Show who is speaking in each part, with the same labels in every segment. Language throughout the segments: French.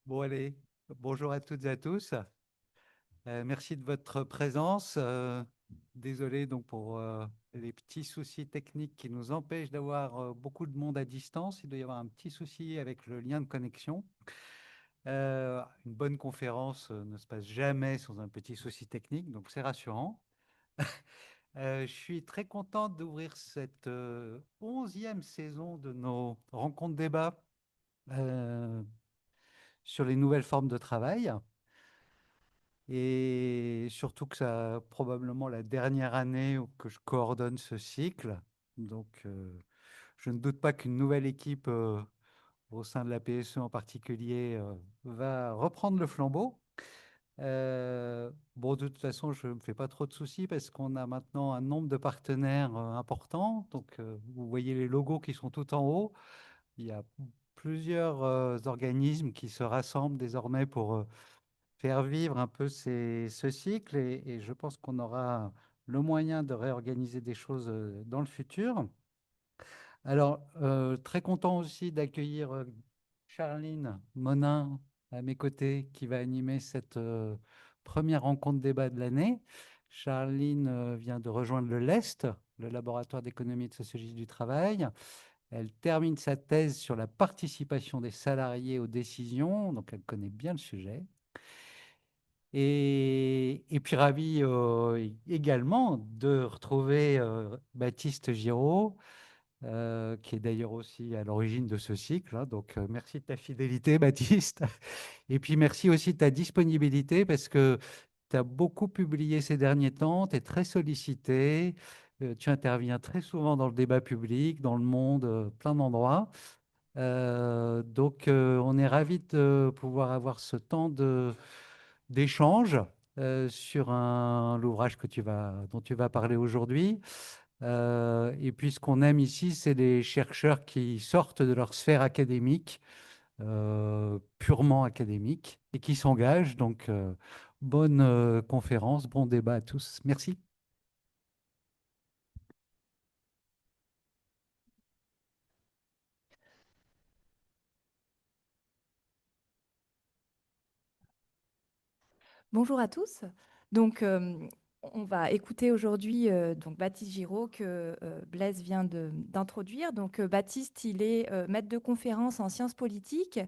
Speaker 1: Bon, allez, bonjour à toutes et à tous. Merci de votre présence. Désolé donc pour les petits soucis techniques qui nous empêchent d'avoir beaucoup de monde à distance. Il doit y avoir un petit souci avec le lien de connexion. Une bonne conférence ne se passe jamais sans un petit souci technique, donc c'est rassurant. Je suis très content d'ouvrir cette 11e saison de nos rencontres débats euh, sur les nouvelles formes de travail. Et surtout que c'est probablement la dernière année que je coordonne ce cycle. Donc, je ne doute pas qu'une nouvelle équipe au sein de la PSE en particulier va reprendre le flambeau. Bon, de toute façon, je ne me fais pas trop de soucis parce qu'on a maintenant un nombre de partenaires important. Donc, vous voyez les logos qui sont tout en haut. Il y a plusieurs organismes qui se rassemblent désormais pour faire vivre un peu ce cycle et je pense qu'on aura le moyen de réorganiser des choses dans le futur. Alors, très content aussi d'accueillir Charline Monin à mes côtés qui va animer cette première rencontre débat de l'année. Charline vient de rejoindre le LEST, le laboratoire d'économie et de sociologie du travail. Elle termine sa thèse sur la participation des salariés aux décisions, donc elle connaît bien le sujet. Et puis ravi également de retrouver Baptiste Giraud, qui est d'ailleurs aussi à l'origine de ce cycle, hein. Donc merci de ta fidélité, Baptiste. Et puis merci aussi de ta disponibilité parce que tu as beaucoup publié ces derniers temps, tu es très sollicité, tu interviens très souvent dans le débat public, dans le monde, plein d'endroits. Donc on est ravi de pouvoir avoir ce temps d'échange sur l'ouvrage dont tu vas parler aujourd'hui. Et puis, ce qu'on aime ici, c'est les chercheurs qui sortent de leur sphère académique, purement académique, et qui s'engagent. Donc, bonne conférence, bon débat à tous. Merci.
Speaker 2: Bonjour à tous. Donc, on va écouter aujourd'hui donc Baptiste Giraud que Blaise vient d'introduire. Donc, Baptiste, il est maître de conférence en sciences politiques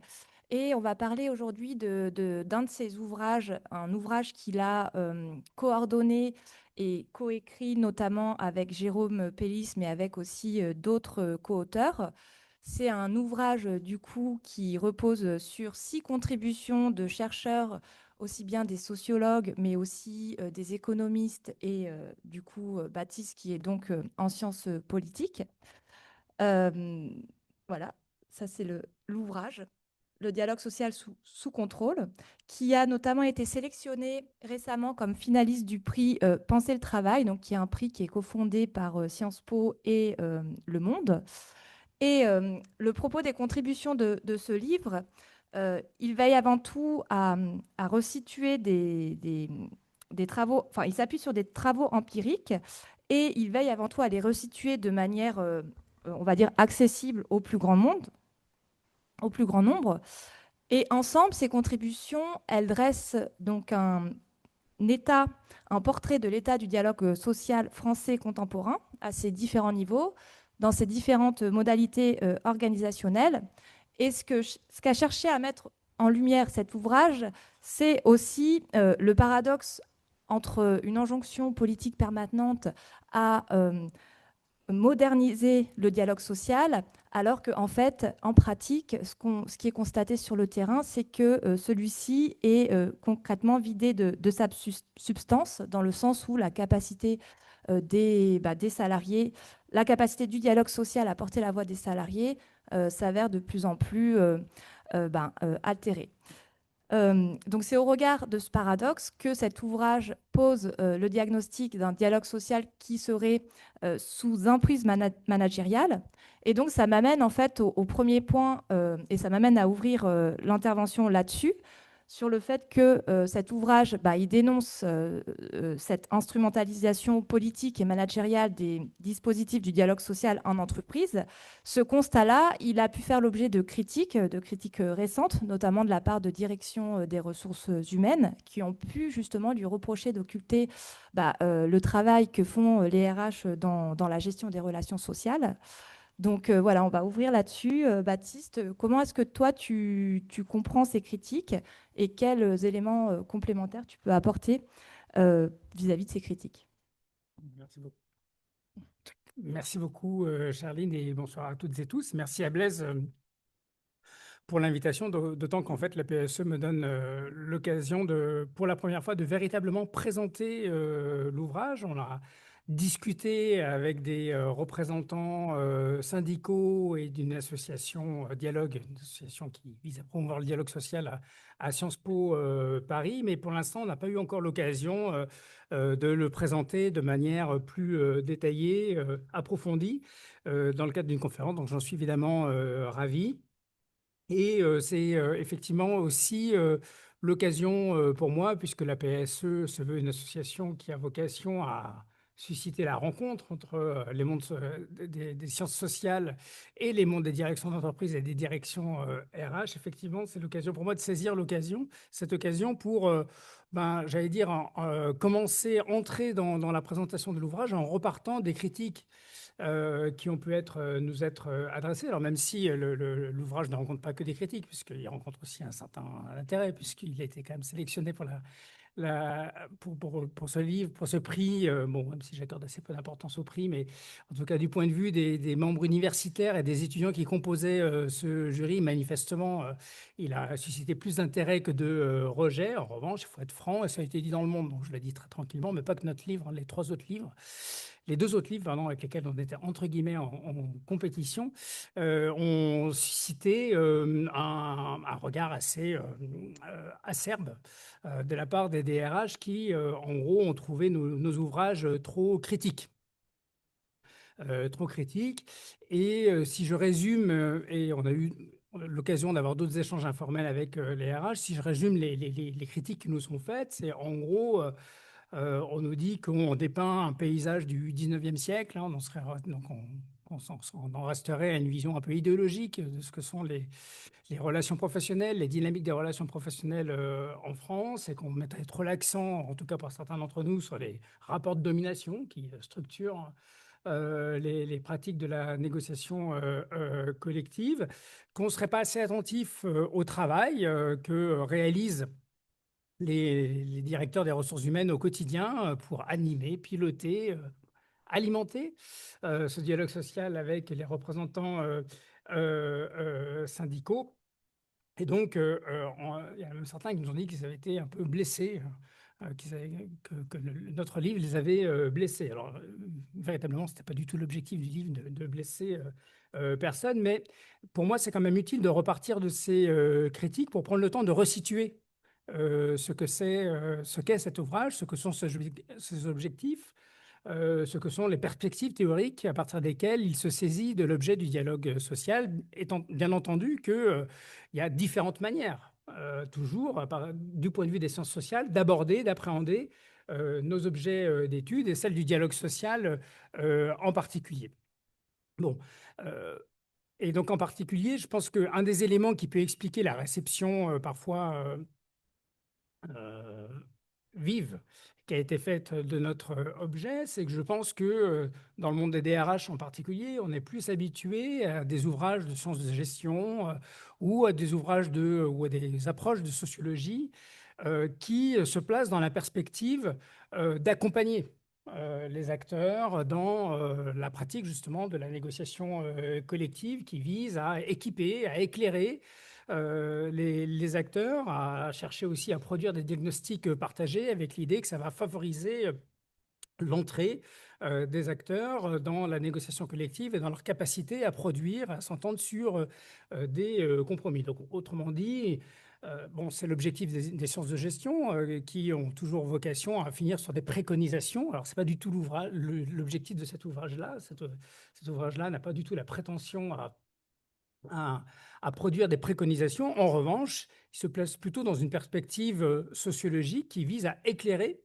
Speaker 2: et on va parler aujourd'hui d'un de ses ouvrages, un ouvrage qu'il a coordonné et coécrit notamment avec Jérôme Pellis, mais avec aussi d'autres co-auteurs. C'est un ouvrage du coup qui repose sur 6 contributions de chercheurs aussi bien des sociologues, mais aussi des économistes et du coup Baptiste qui est donc en sciences politiques. Euh, voilà, ça c'est l'ouvrage, le dialogue social sous contrôle, qui a notamment été sélectionné récemment comme finaliste du prix Penser le travail, donc qui est un prix qui est cofondé par Sciences Po et Le Monde. Et le propos des contributions de ce livre, il veille avant tout à resituer des travaux, enfin, il s'appuie sur des travaux empiriques et il veille avant tout à les resituer de manière, on va dire, accessible au plus grand monde, au plus grand nombre. Et ensemble, ces contributions, elles dressent donc état, un portrait de l'état du dialogue social français contemporain à ses différents niveaux, dans ses différentes modalités organisationnelles. Et ce qu'a cherché à mettre en lumière cet ouvrage, c'est aussi le paradoxe entre une injonction politique permanente à moderniser le dialogue social, alors qu'en fait, en pratique, ce qui est constaté sur le terrain, c'est que celui-ci est concrètement vidé de sa substance, dans le sens où la capacité des salariés, la capacité du dialogue social à porter la voix des salariés s'avère de plus en plus altérée. Donc c'est au regard de ce paradoxe que cet ouvrage pose le diagnostic d'un dialogue social qui serait sous emprise managériale. Et donc ça m'amène en fait au premier point, et ça m'amène à ouvrir l'intervention là-dessus. sur le fait que cet ouvrage, il dénonce cette instrumentalisation politique et managériale des dispositifs du dialogue social en entreprise. Ce constat-là, il a pu faire l'objet de critiques récentes, notamment de la part de directions des ressources humaines, qui ont pu justement lui reprocher d'occulter le travail que font les RH dans la gestion des relations sociales. Donc voilà, on va ouvrir là-dessus. Baptiste, comment est-ce que toi, tu comprends ces critiques et quels éléments complémentaires tu peux apporter vis-à-vis de ces critiques?
Speaker 3: Merci beaucoup. Merci beaucoup, Charline, et bonsoir à toutes et tous. Merci à Blaise pour l'invitation, d'autant qu'en fait, la PSE me donne l'occasion de, pour la première fois, de véritablement présenter l'ouvrage. On a discuté avec des représentants syndicaux et d'une association Dialogue, une association qui vise à promouvoir le dialogue social à Sciences Po Paris, mais pour l'instant, on n'a pas eu encore l'occasion de le présenter de manière plus détaillée, approfondie, dans le cadre d'une conférence. Donc, j'en suis évidemment ravi. Et c'est effectivement aussi l'occasion pour moi, puisque la PSE se veut une association qui a vocation à susciter la rencontre entre les mondes des sciences sociales et les mondes des directions d'entreprise et des directions RH. Effectivement, c'est l'occasion pour moi de saisir cette occasion pour, j'allais dire, commencer, entrer dans la présentation de l'ouvrage en repartant des critiques qui ont pu nous être adressés. Alors même si l'ouvrage ne rencontre pas que des critiques, puisqu'il rencontre aussi un certain intérêt, puisqu'il a été quand même sélectionné pour ce livre, pour ce prix, bon, même si j'accorde assez peu d'importance au prix, mais en tout cas du point de vue des membres universitaires et des étudiants qui composaient ce jury, manifestement, il a suscité plus d'intérêt que de rejet. En revanche, il faut être franc, et ça a été dit dans Le Monde, donc je l'ai dit très tranquillement, mais pas que notre livre, hein, les deux autres livres, pardon, avec lesquels on était entre guillemets en compétition, ont suscité un regard assez acerbe de la part des DRH qui, en gros, ont trouvé nos ouvrages trop critiques. Trop critiques. Et si je résume, et on a eu l'occasion d'avoir d'autres échanges informels avec les RH, si je résume les critiques qui nous sont faites, c'est en gros, on nous dit qu'on dépeint un paysage du 19e siècle, hein, on en resterait à une vision un peu idéologique de ce que sont les relations professionnelles, les dynamiques des relations professionnelles en France, et qu'on mettrait trop l'accent, en tout cas pour certains d'entre nous, sur les rapports de domination qui structurent les pratiques de la négociation collective, qu'on ne serait pas assez attentif au travail que réalisent les directeurs des ressources humaines au quotidien pour animer, piloter, alimenter ce dialogue social avec les représentants syndicaux. Et donc, il y en a même certains qui nous ont dit qu'ils avaient été un peu blessés, que notre livre les avait blessés. Alors, véritablement, ce n'était pas du tout l'objectif du livre de blesser personne, mais pour moi, c'est quand même utile de repartir de ces critiques pour prendre le temps de resituer ce qu'est cet ouvrage, ce que sont ses objectifs, ce que sont les perspectives théoriques à partir desquelles il se saisit de l'objet du dialogue social, étant bien entendu qu'il y a différentes manières, toujours, du point de vue des sciences sociales, d'aborder, d'appréhender nos objets d'études et celles du dialogue social en particulier. Bon. Et donc, en particulier, je pense qu'un des éléments qui peut expliquer la réception parfois vive qui a été faite de notre objet, c'est que je pense que dans le monde des DRH en particulier, on est plus habitué à des ouvrages de sciences de gestion ou à des ouvrages ou à des approches de sociologie qui se placent dans la perspective d'accompagner les acteurs dans la pratique justement de la négociation collective qui vise à équiper, à éclairer les acteurs, à chercher aussi à produire des diagnostics partagés avec l'idée que ça va favoriser l'entrée des acteurs dans la négociation collective et dans leur capacité à produire, à s'entendre sur des compromis. Donc, autrement dit, bon, c'est l'objectif des sciences de gestion qui ont toujours vocation à finir sur des préconisations. Alors, ce n'est pas du tout l'objectif de cet ouvrage-là. Cet ouvrage-là n'a pas du tout la prétention à à produire des préconisations. En revanche, il se place plutôt dans une perspective sociologique qui vise à éclairer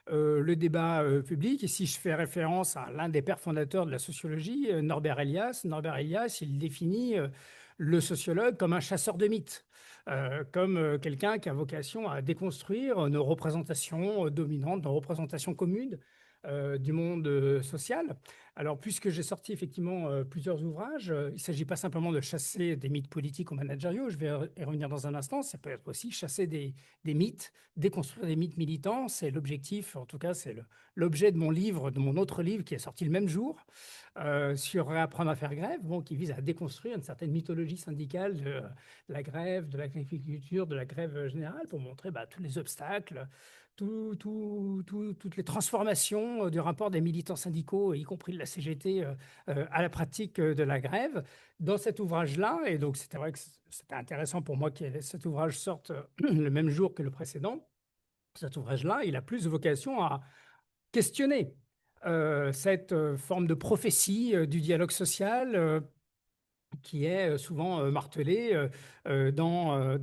Speaker 3: le débat public. Et si je fais référence à l'un des pères fondateurs de la sociologie, Norbert Elias, il définit le sociologue comme un chasseur de mythes, comme quelqu'un qui a vocation à déconstruire nos représentations dominantes, nos représentations communes du monde social. Alors, puisque j'ai sorti effectivement plusieurs ouvrages, il ne s'agit pas simplement de chasser des mythes politiques ou managériaux, je vais y revenir dans un instant, ça peut être aussi chasser des mythes, déconstruire des mythes militants, c'est l'objectif, en tout cas c'est l'objet de mon livre, de mon autre livre qui est sorti le même jour, sur Réapprendre à faire grève, bon, qui vise à déconstruire une certaine mythologie syndicale de la grève, de l'agriculture, de la grève générale, pour montrer tous les obstacles, toutes les transformations du rapport des militants syndicaux, y compris de la CGT, à la pratique de la grève. Dans cet ouvrage-là, et donc c'était vrai que c'était intéressant pour moi que cet ouvrage sorte le même jour que le précédent, cet ouvrage-là, il a plus de vocation à questionner cette forme de prophétie du dialogue social qui est souvent martelée dans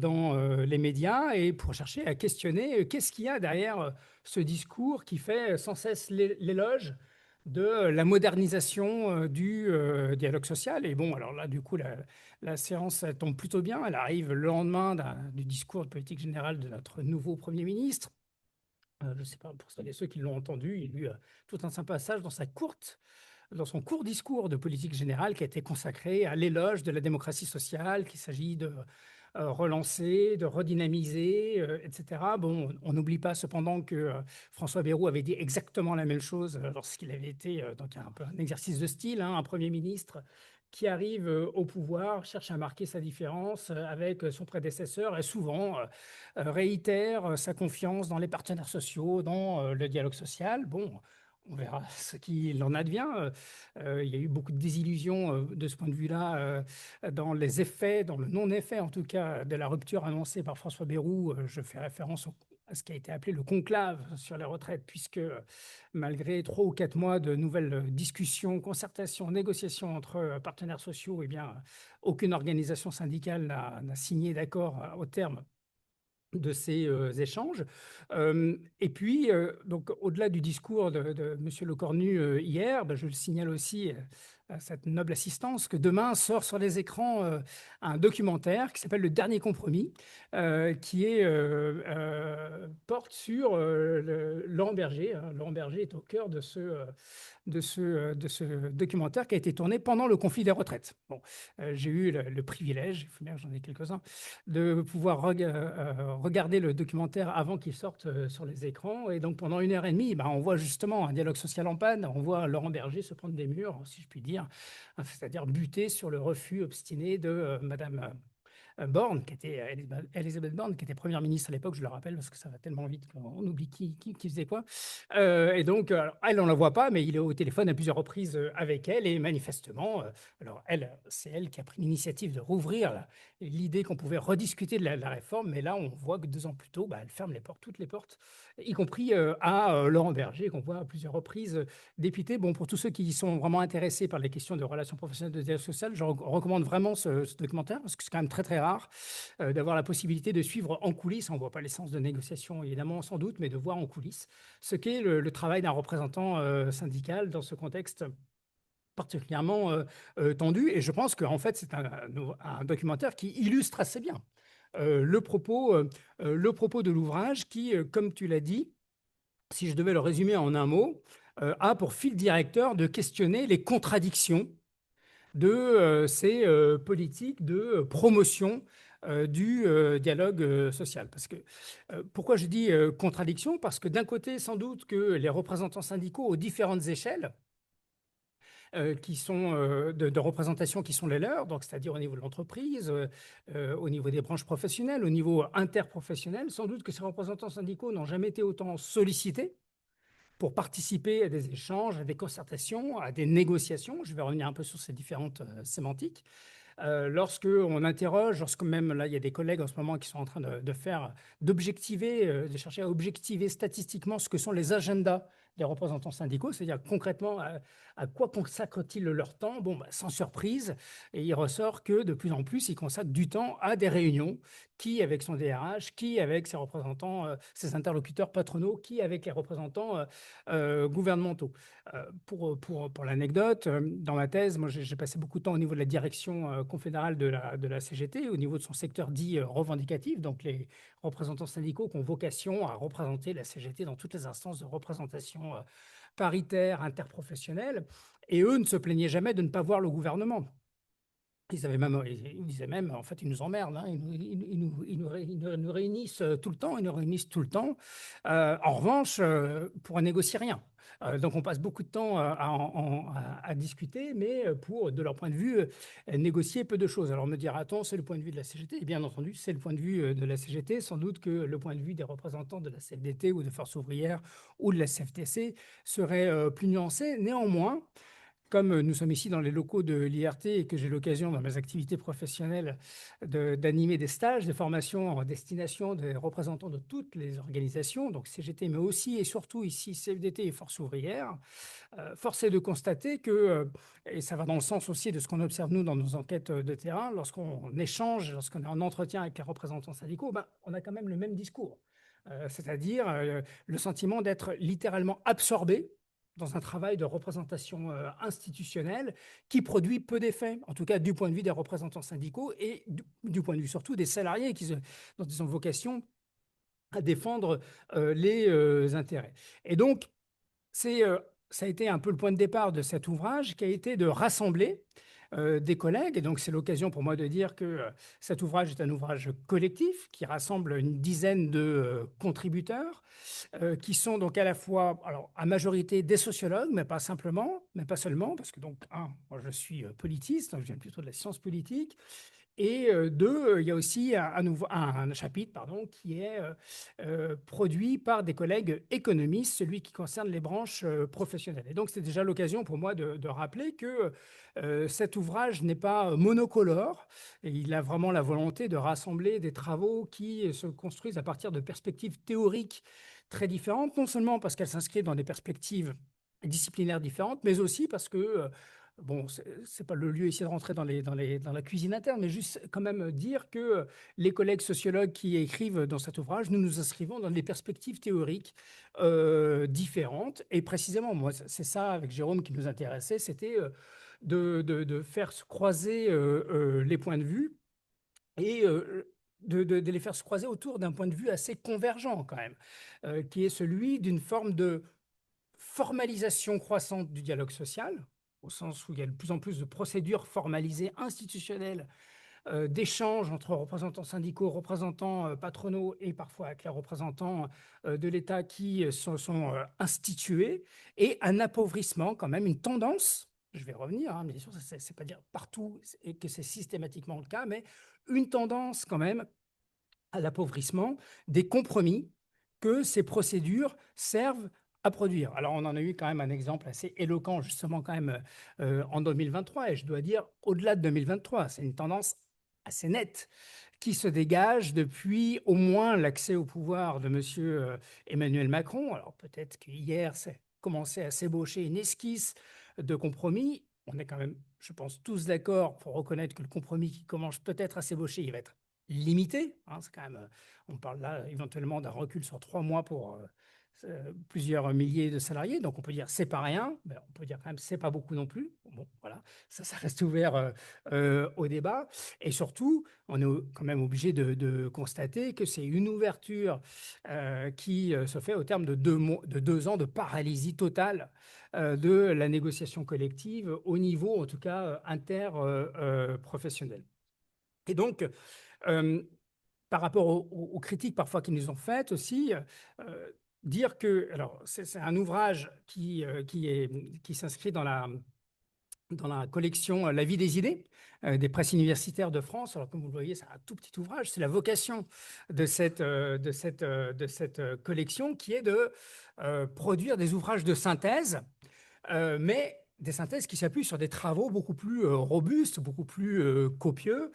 Speaker 3: les médias, et pour chercher à questionner qu'est-ce qu'il y a derrière ce discours qui fait sans cesse l'éloge de la modernisation du dialogue social. Et bon, alors là, du coup, la séance elle tombe plutôt bien. Elle arrive le lendemain du discours de politique générale de notre nouveau Premier ministre. Je ne sais pas, pour ceux qui l'ont entendu, il y a eu tout un simple passage dans son court discours de politique générale qui a été consacré à l'éloge de la démocratie sociale, qu'il s'agit de relancer, de redynamiser, etc. Bon, on n'oublie pas cependant que François Bayrou avait dit exactement la même chose lorsqu'il avait été, donc un peu un exercice de style, un Premier ministre qui arrive au pouvoir, cherche à marquer sa différence avec son prédécesseur et souvent réitère sa confiance dans les partenaires sociaux, dans le dialogue social. Bon, on verra ce qu'il en advient. Il y a eu beaucoup de désillusions de ce point de vue-là dans les effets, dans le non-effet en tout cas, de la rupture annoncée par François Bayrou. Je fais référence à ce qui a été appelé le conclave sur les retraites, puisque malgré 3 ou 4 mois de nouvelles discussions, concertations, négociations entre partenaires sociaux, eh bien, aucune organisation syndicale n'a signé d'accord au terme de ces échanges. Et puis, donc, au-delà du discours de M. Lecornu hier, je le signale aussi à cette noble assistance que demain sort sur les écrans un documentaire qui s'appelle Le Dernier Compromis, qui porte sur Laurent Berger. Laurent Berger est au cœur de ce documentaire qui a été tourné pendant le conflit des retraites. Bon, j'ai eu le privilège, il faut bien que j'en ai quelques-uns, de pouvoir regarder le documentaire avant qu'il sorte sur les écrans. Et donc, pendant 1 heure et demie, on voit justement un dialogue social en panne. On voit Laurent Berger se prendre des murs, si je puis dire, c'est-à-dire buter sur le refus obstiné de Madame Borne, qui était Elisabeth Borne, qui était première ministre à l'époque, je le rappelle, parce que ça va tellement vite qu'on oublie qui faisait quoi. Et donc, elle, on ne la voit pas, mais il est au téléphone à plusieurs reprises avec elle, et manifestement, alors elle, c'est elle qui a pris l'initiative de rouvrir l'idée qu'on pouvait rediscuter de la réforme, mais là, on voit que 2 ans plus tôt, elle ferme les portes, toutes les portes, y compris à Laurent Berger, qu'on voit à plusieurs reprises député. Bon, pour tous ceux qui sont vraiment intéressés par les questions de relations professionnelles de dialogue social, je recommande vraiment ce documentaire, parce que c'est quand même très, très rare d'avoir la possibilité de suivre en coulisses. On ne voit pas les séances de négociation, évidemment, sans doute, mais de voir en coulisses ce qu'est le travail d'un représentant syndical dans ce contexte particulièrement tendu. Et je pense qu'en fait, c'est un documentaire qui illustre assez bien le propos de l'ouvrage qui, comme tu l'as dit, si je devais le résumer en un mot, a pour fil directeur de questionner les contradictions de ces politiques de promotion du dialogue social. Parce que, pourquoi je dis contradiction? Parce que d'un côté, sans doute que les représentants syndicaux aux différentes échelles qui sont de représentation qui sont les leurs, donc c'est-à-dire au niveau de l'entreprise, au niveau des branches professionnelles, au niveau interprofessionnel, sans doute que ces représentants syndicaux n'ont jamais été autant sollicités pour participer à des échanges, à des concertations, à des négociations. Je vais revenir un peu sur ces différentes sémantiques. Lorsque on interroge, lorsque même là, il y a des collègues en ce moment qui sont en train de chercher à objectiver statistiquement ce que sont les agendas des représentants syndicaux, c'est-à-dire concrètement à quoi consacrent-ils leur temps? Bon, sans surprise, et il ressort que de plus en plus, ils consacrent du temps à des réunions, qui avec son DRH, qui avec ses représentants, ses interlocuteurs patronaux, qui avec les représentants gouvernementaux. Pour l'anecdote, dans ma thèse, moi j'ai passé beaucoup de temps au niveau de la direction confédérale de la CGT, au niveau de son secteur dit revendicatif, donc les représentants syndicaux qui ont vocation à représenter la CGT dans toutes les instances de représentation paritaire, interprofessionnelle, et eux ne se plaignaient jamais de ne pas voir le gouvernement. Ils disaient même, en fait, ils nous emmerdent, hein, ils nous réunissent tout le temps, ils nous réunissent tout le temps. En revanche, pour négocier rien. Donc, on passe beaucoup de temps à discuter, mais pour, de leur point de vue, négocier peu de choses. Alors, me dira-t-on, c'est le point de vue de la CGT? Et bien entendu, c'est le point de vue de la CGT, sans doute que le point de vue des représentants de la CFDT ou de Force ouvrière ou de la CFTC serait plus nuancé. Néanmoins, comme nous sommes ici dans les locaux de l'IRT et que j'ai l'occasion dans mes activités professionnelles d'animer des stages, des formations en destination des représentants de toutes les organisations, donc CGT, mais aussi et surtout ici CFDT et Force ouvrière, force est de constater que, et ça va dans le sens aussi de ce qu'on observe nous dans nos enquêtes de terrain, lorsqu'on échange, lorsqu'on est en entretien avec les représentants syndicaux, on a quand même le même discours. C'est-à-dire le sentiment d'être littéralement absorbé dans un travail de représentation institutionnelle qui produit peu d'effets, en tout cas du point de vue des représentants syndicaux et du point de vue surtout des salariés dont ils ont vocation à défendre les intérêts. Et donc, ça a été un peu le point de départ de cet ouvrage qui a été de rassembler des collègues. Et donc, c'est l'occasion pour moi de dire que cet ouvrage est un ouvrage collectif qui rassemble une dizaine de contributeurs qui sont donc à la fois, alors à majorité des sociologues, mais pas simplement, mais pas seulement, parce que donc, moi je suis politiste, donc je viens plutôt de la science politique. Et deux, il y a aussi un chapitre qui est produit par des collègues économistes, celui qui concerne les branches professionnelles. Et donc, c'est déjà l'occasion pour moi de rappeler que cet ouvrage n'est pas monocolore. Et il a vraiment la volonté de rassembler des travaux qui se construisent à partir de perspectives théoriques très différentes, non seulement parce qu'elles s'inscrivent dans des perspectives disciplinaires différentes, mais aussi parce que bon, c'est pas le lieu ici de rentrer dans la cuisine interne, mais juste quand même dire que les collègues sociologues qui écrivent dans cet ouvrage, nous nous inscrivons dans des perspectives théoriques différentes. Et précisément, moi, c'est ça avec Jérôme qui nous intéressait, c'était de faire se croiser les points de vue et de les faire se croiser autour d'un point de vue assez convergent quand même, qui est celui d'une forme de formalisation croissante du dialogue social, au sens où il y a de plus en plus de procédures formalisées institutionnelles d'échanges entre représentants syndicaux, représentants patronaux et parfois avec les représentants de l'État qui sont institués, et un appauvrissement quand même, une tendance, je vais revenir, hein, bien sûr, c'est pas dire partout et que c'est systématiquement le cas, mais une tendance quand même à l'appauvrissement des compromis que ces procédures servent à produire. Alors, on en a eu quand même un exemple assez éloquent, justement, quand même, en 2023, et je dois dire, au-delà de 2023, c'est une tendance assez nette qui se dégage depuis au moins l'accès au pouvoir de M. Emmanuel Macron. Alors, peut-être qu'hier, c'est commencé à s'ébaucher une esquisse de compromis. On est quand même, je pense, tous d'accord pour reconnaître que le compromis qui commence peut-être à s'ébaucher, il va être limité. Hein, c'est quand même, on parle là éventuellement d'un recul sur 3 mois pour plusieurs milliers de salariés. Donc on peut dire c'est pas rien, mais on peut dire quand même c'est pas beaucoup non plus. Bon, voilà, ça reste ouvert au débat. Et surtout, on est quand même obligé de constater que c'est une ouverture qui se fait au terme de 2 ans de paralysie totale de la négociation collective au niveau, en tout cas, interprofessionnel. Et donc, par rapport aux critiques parfois qu'ils nous ont faites aussi, dire que, alors c'est un ouvrage qui s'inscrit dans la collection La vie des idées des presses universitaires de France. Alors comme vous le voyez, c'est un tout petit ouvrage, c'est la vocation de cette collection qui est de produire des ouvrages de synthèse, mais des synthèses qui s'appuient sur des travaux beaucoup plus robustes, beaucoup plus copieux.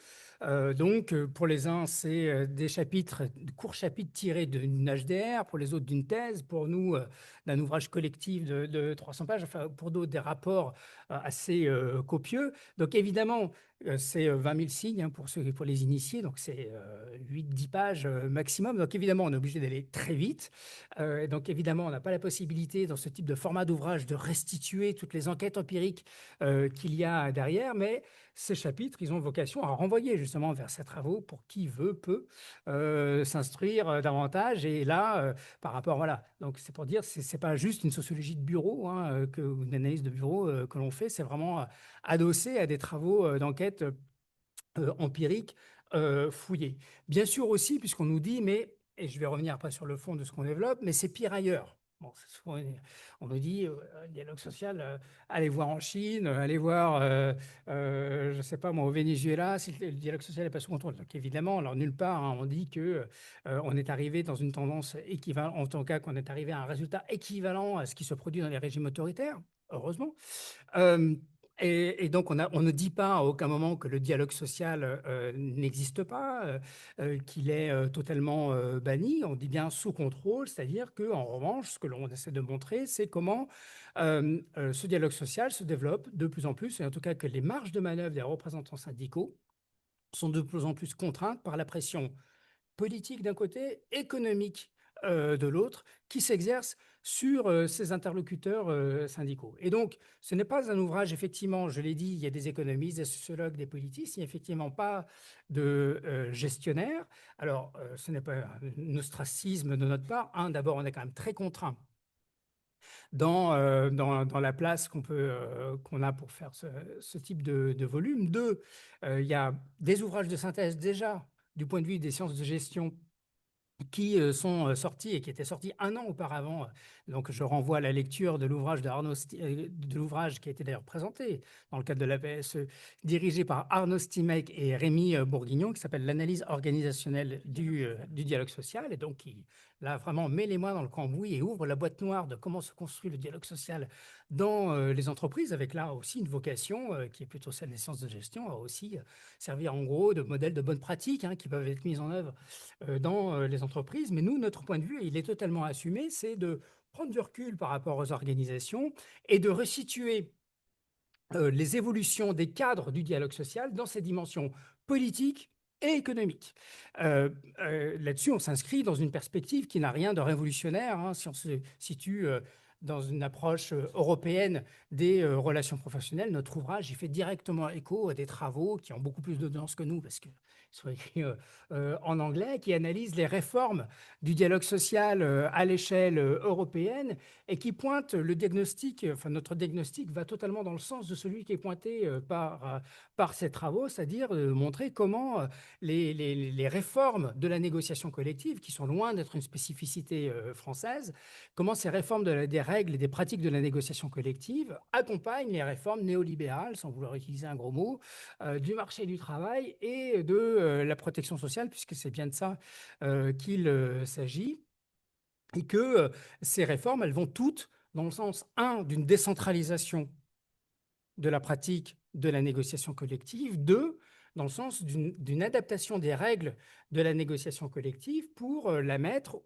Speaker 3: Pour les uns, c'est des chapitres, de courts chapitres tirés d'une HDR, pour les autres d'une thèse, pour nous, d'un ouvrage collectif de 300 pages, enfin, pour d'autres, des rapports assez copieux. Donc évidemment, c'est 20 000 signes, hein, pour les initiés, donc c'est 8-10 pages maximum. Donc évidemment, on est obligé d'aller très vite. Et donc évidemment, on n'a pas la possibilité dans ce type de format d'ouvrage de restituer toutes les enquêtes empiriques qu'il y a derrière, mais ces chapitres, ils ont vocation à renvoyer justement vers ces travaux pour qui veut, peut s'instruire davantage. Et là, par rapport, voilà, donc c'est pour dire, c'est pas juste une sociologie de bureau, hein, ou une analyse de bureau que l'on fait, c'est vraiment adossé à des travaux d'enquête empiriques fouillés. Bien sûr aussi, puisqu'on nous dit, mais, et je vais revenir après sur le fond de ce qu'on développe, mais c'est pire ailleurs. Bon, souvent, on nous dit, dialogue social, allez voir en Chine, allez voir, je ne sais pas moi, au Venezuela, si le dialogue social n'est pas sous contrôle. Donc évidemment, alors nulle part, hein, on dit que on est arrivé dans une tendance équivalente, en tout cas qu'on est arrivé à un résultat équivalent à ce qui se produit dans les régimes autoritaires, heureusement. Et donc, on ne dit pas à aucun moment que le dialogue social n'existe pas, qu'il est totalement banni. On dit bien sous contrôle, c'est-à-dire qu'en revanche, ce que l'on essaie de montrer, c'est comment ce dialogue social se développe de plus en plus, et en tout cas que les marges de manœuvre des représentants syndicaux sont de plus en plus contraintes par la pression politique d'un côté, économique de l'autre, qui s'exerce sur ses interlocuteurs syndicaux. Et donc, ce n'est pas un ouvrage, effectivement, je l'ai dit, il y a des économistes, des sociologues, des politiciens, il n'y a effectivement pas de gestionnaire. Alors, ce n'est pas un ostracisme de notre part. Un, d'abord, on est quand même très contraint dans la place qu'on a pour faire ce type de volume. Deux, il y a des ouvrages de synthèse déjà du point de vue des sciences de gestion qui sont sortis et qui étaient sortis un an auparavant. Donc, je renvoie à la lecture de l'ouvrage de l'ouvrage qui a été d'ailleurs présenté dans le cadre de la PSE, dirigé par Arnaud Stimek et Rémi Bourguignon, qui s'appelle l'analyse organisationnelle du dialogue social, et donc qui là vraiment met les mains dans le cambouis et ouvre la boîte noire de comment se construit le dialogue social dans les entreprises, avec là aussi une vocation qui est plutôt celle des sciences de gestion, à aussi servir en gros de modèle de bonne pratique, hein, qui peuvent être mises en œuvre dans les entreprises. Mais nous, notre point de vue, et il est totalement assumé, c'est de prendre du recul par rapport aux organisations et de resituer les évolutions des cadres du dialogue social dans ses dimensions politiques et économiques. Là-dessus, on s'inscrit dans une perspective qui n'a rien de révolutionnaire, hein, si on se situe dans une approche européenne des relations professionnelles. Notre ouvrage, il fait directement écho à des travaux qui ont beaucoup plus d'audience que nous, parce que sont écrits en anglais, qui analysent les réformes du dialogue social à l'échelle européenne et qui pointent le diagnostic, enfin notre diagnostic va totalement dans le sens de celui qui est pointé par ces travaux, c'est-à-dire montrer comment les réformes de la négociation collective, qui sont loin d'être une spécificité française, comment ces réformes des règles et des pratiques de la négociation collective accompagnent les réformes néolibérales, sans vouloir utiliser un gros mot, du marché du travail et de la protection sociale, puisque c'est bien de ça qu'il s'agit, et que ces réformes, elles vont toutes dans le sens, un, d'une décentralisation de la pratique de la négociation collective, deux, dans le sens d'une adaptation des règles de la négociation collective pour la mettre,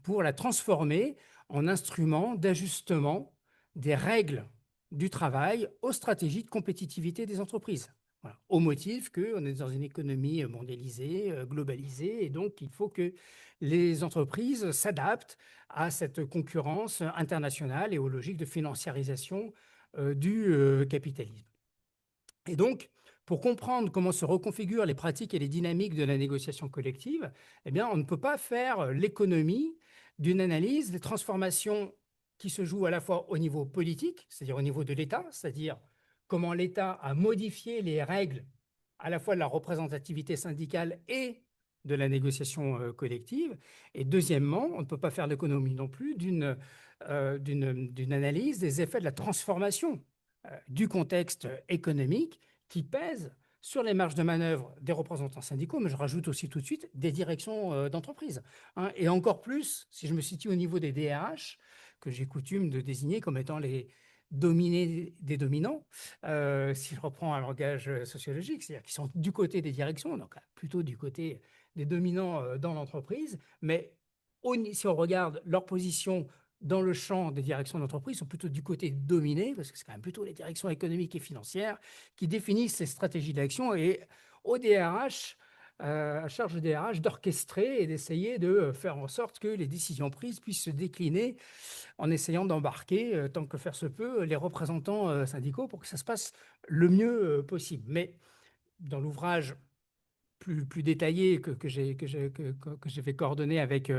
Speaker 3: pour la transformer en instrument d'ajustement des règles du travail aux stratégies de compétitivité des entreprises. Voilà. Au motif qu'on est dans une économie mondialisée, globalisée, et donc il faut que les entreprises s'adaptent à cette concurrence internationale et aux logiques de financiarisation du capitalisme. Et donc, pour comprendre comment se reconfigurent les pratiques et les dynamiques de la négociation collective, eh bien, on ne peut pas faire l'économie d'une analyse des transformations qui se jouent à la fois au niveau politique, c'est-à-dire au niveau de l'État, c'est-à-dire comment l'État a modifié les règles à la fois de la représentativité syndicale et de la négociation collective. Et deuxièmement, on ne peut pas faire l'économie non plus d'une analyse des effets de la transformation du contexte économique qui pèse sur les marges de manœuvre des représentants syndicaux, mais je rajoute aussi tout de suite des directions d'entreprise. Hein, et encore plus, si je me situe au niveau des DRH, que j'ai coutume de désigner comme étant dominés des dominants, si je reprends un langage sociologique, c'est-à-dire qu'ils sont du côté des directions, donc plutôt du côté des dominants dans l'entreprise, mais si on regarde leur position dans le champ des directions d'entreprise, sont plutôt du côté dominé, parce que c'est quand même plutôt les directions économiques et financières qui définissent ces stratégies d'action, et au DRH, à charge du DRH d'orchestrer et d'essayer de faire en sorte que les décisions prises puissent se décliner en essayant d'embarquer, tant que faire se peut, les représentants syndicaux pour que ça se passe le mieux possible. Mais dans l'ouvrage plus détaillé que j'ai fait coordonner avec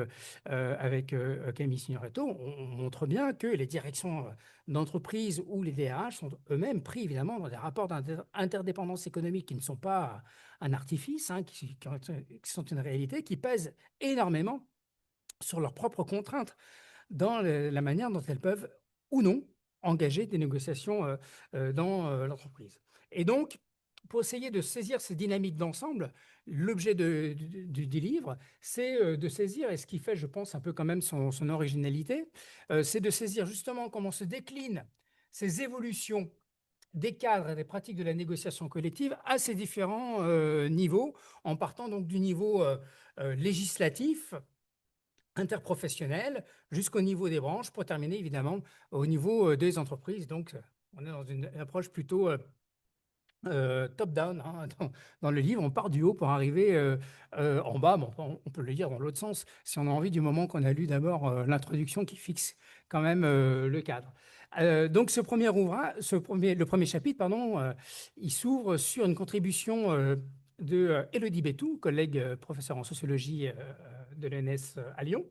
Speaker 3: Camille Signoretto, on montre bien que les directions d'entreprise ou les DRH sont eux-mêmes pris évidemment dans des rapports d'interdépendance économique qui ne sont pas un artifice, hein, qui sont une réalité, qui pèsent énormément sur leurs propres contraintes dans la manière dont elles peuvent ou non engager des négociations dans l'entreprise. Et donc, pour essayer de saisir ces dynamiques d'ensemble, l'objet du livre, c'est de saisir, et ce qui fait, je pense, un peu quand même son originalité, c'est de saisir justement comment se déclinent ces évolutions des cadres et des pratiques de la négociation collective à ces différents niveaux, en partant donc du niveau législatif, interprofessionnel, jusqu'au niveau des branches, pour terminer évidemment au niveau des entreprises. Donc, on est dans une approche plutôt top-down, hein. Dans le livre, on part du haut pour arriver en bas. Bon, on peut le dire dans l'autre sens, si on a envie, du moment qu'on a lu d'abord l'introduction qui fixe quand même le cadre. Donc, le premier chapitre, pardon, il s'ouvre sur une contribution de Élodie Bétou, collègue professeur en sociologie de l'ENS à Lyon,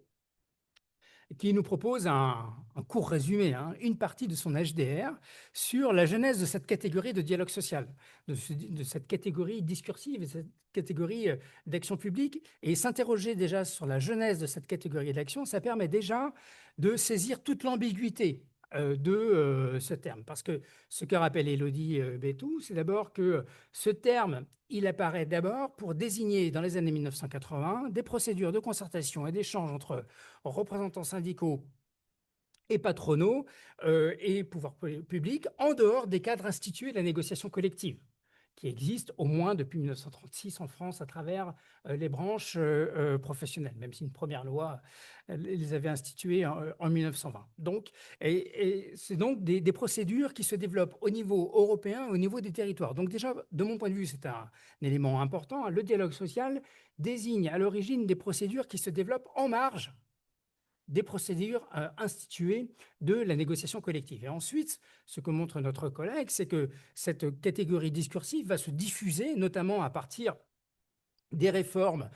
Speaker 3: qui nous propose un court résumé, hein, une partie de son HDR sur la genèse de cette catégorie de dialogue social, de cette catégorie discursive, de cette catégorie d'action publique. Et s'interroger déjà sur la genèse de cette catégorie d'action, ça permet déjà de saisir toute l'ambiguïté de ce terme. Parce que ce que rappelle Élodie Bétou, c'est d'abord que ce terme, il apparaît d'abord pour désigner, dans les années 1980, des procédures de concertation et d'échange entre représentants syndicaux et patronaux et pouvoirs publics en dehors des cadres institués de la négociation collective, qui existent au moins depuis 1936 en France à travers les branches professionnelles, même si une première loi les avait instituées en 1920. Donc, et c'est donc des procédures qui se développent au niveau européen, au niveau des territoires. Donc déjà, de mon point de vue, c'est un élément important. Le dialogue social désigne à l'origine des procédures qui se développent en marge des procédures instituées de la négociation collective. Et ensuite, ce que montre notre collègue, c'est que cette catégorie discursive va se diffuser, notamment à partir des réformes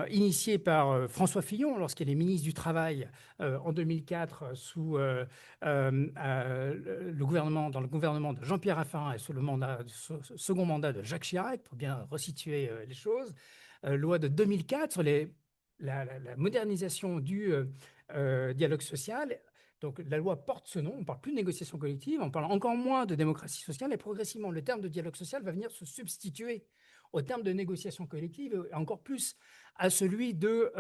Speaker 3: initiées par François Fillon lorsqu'il est ministre du Travail en 2004 sous le gouvernement, dans le gouvernement de Jean-Pierre Raffarin et sous le second mandat de Jacques Chirac, pour bien resituer les choses. Loi de 2004 sur la modernisation du dialogue social. Donc la loi porte ce nom, on ne parle plus de négociation collective, on parle encore moins de démocratie sociale, et progressivement le terme de dialogue social va venir se substituer au terme de négociation collective, et encore plus à celui de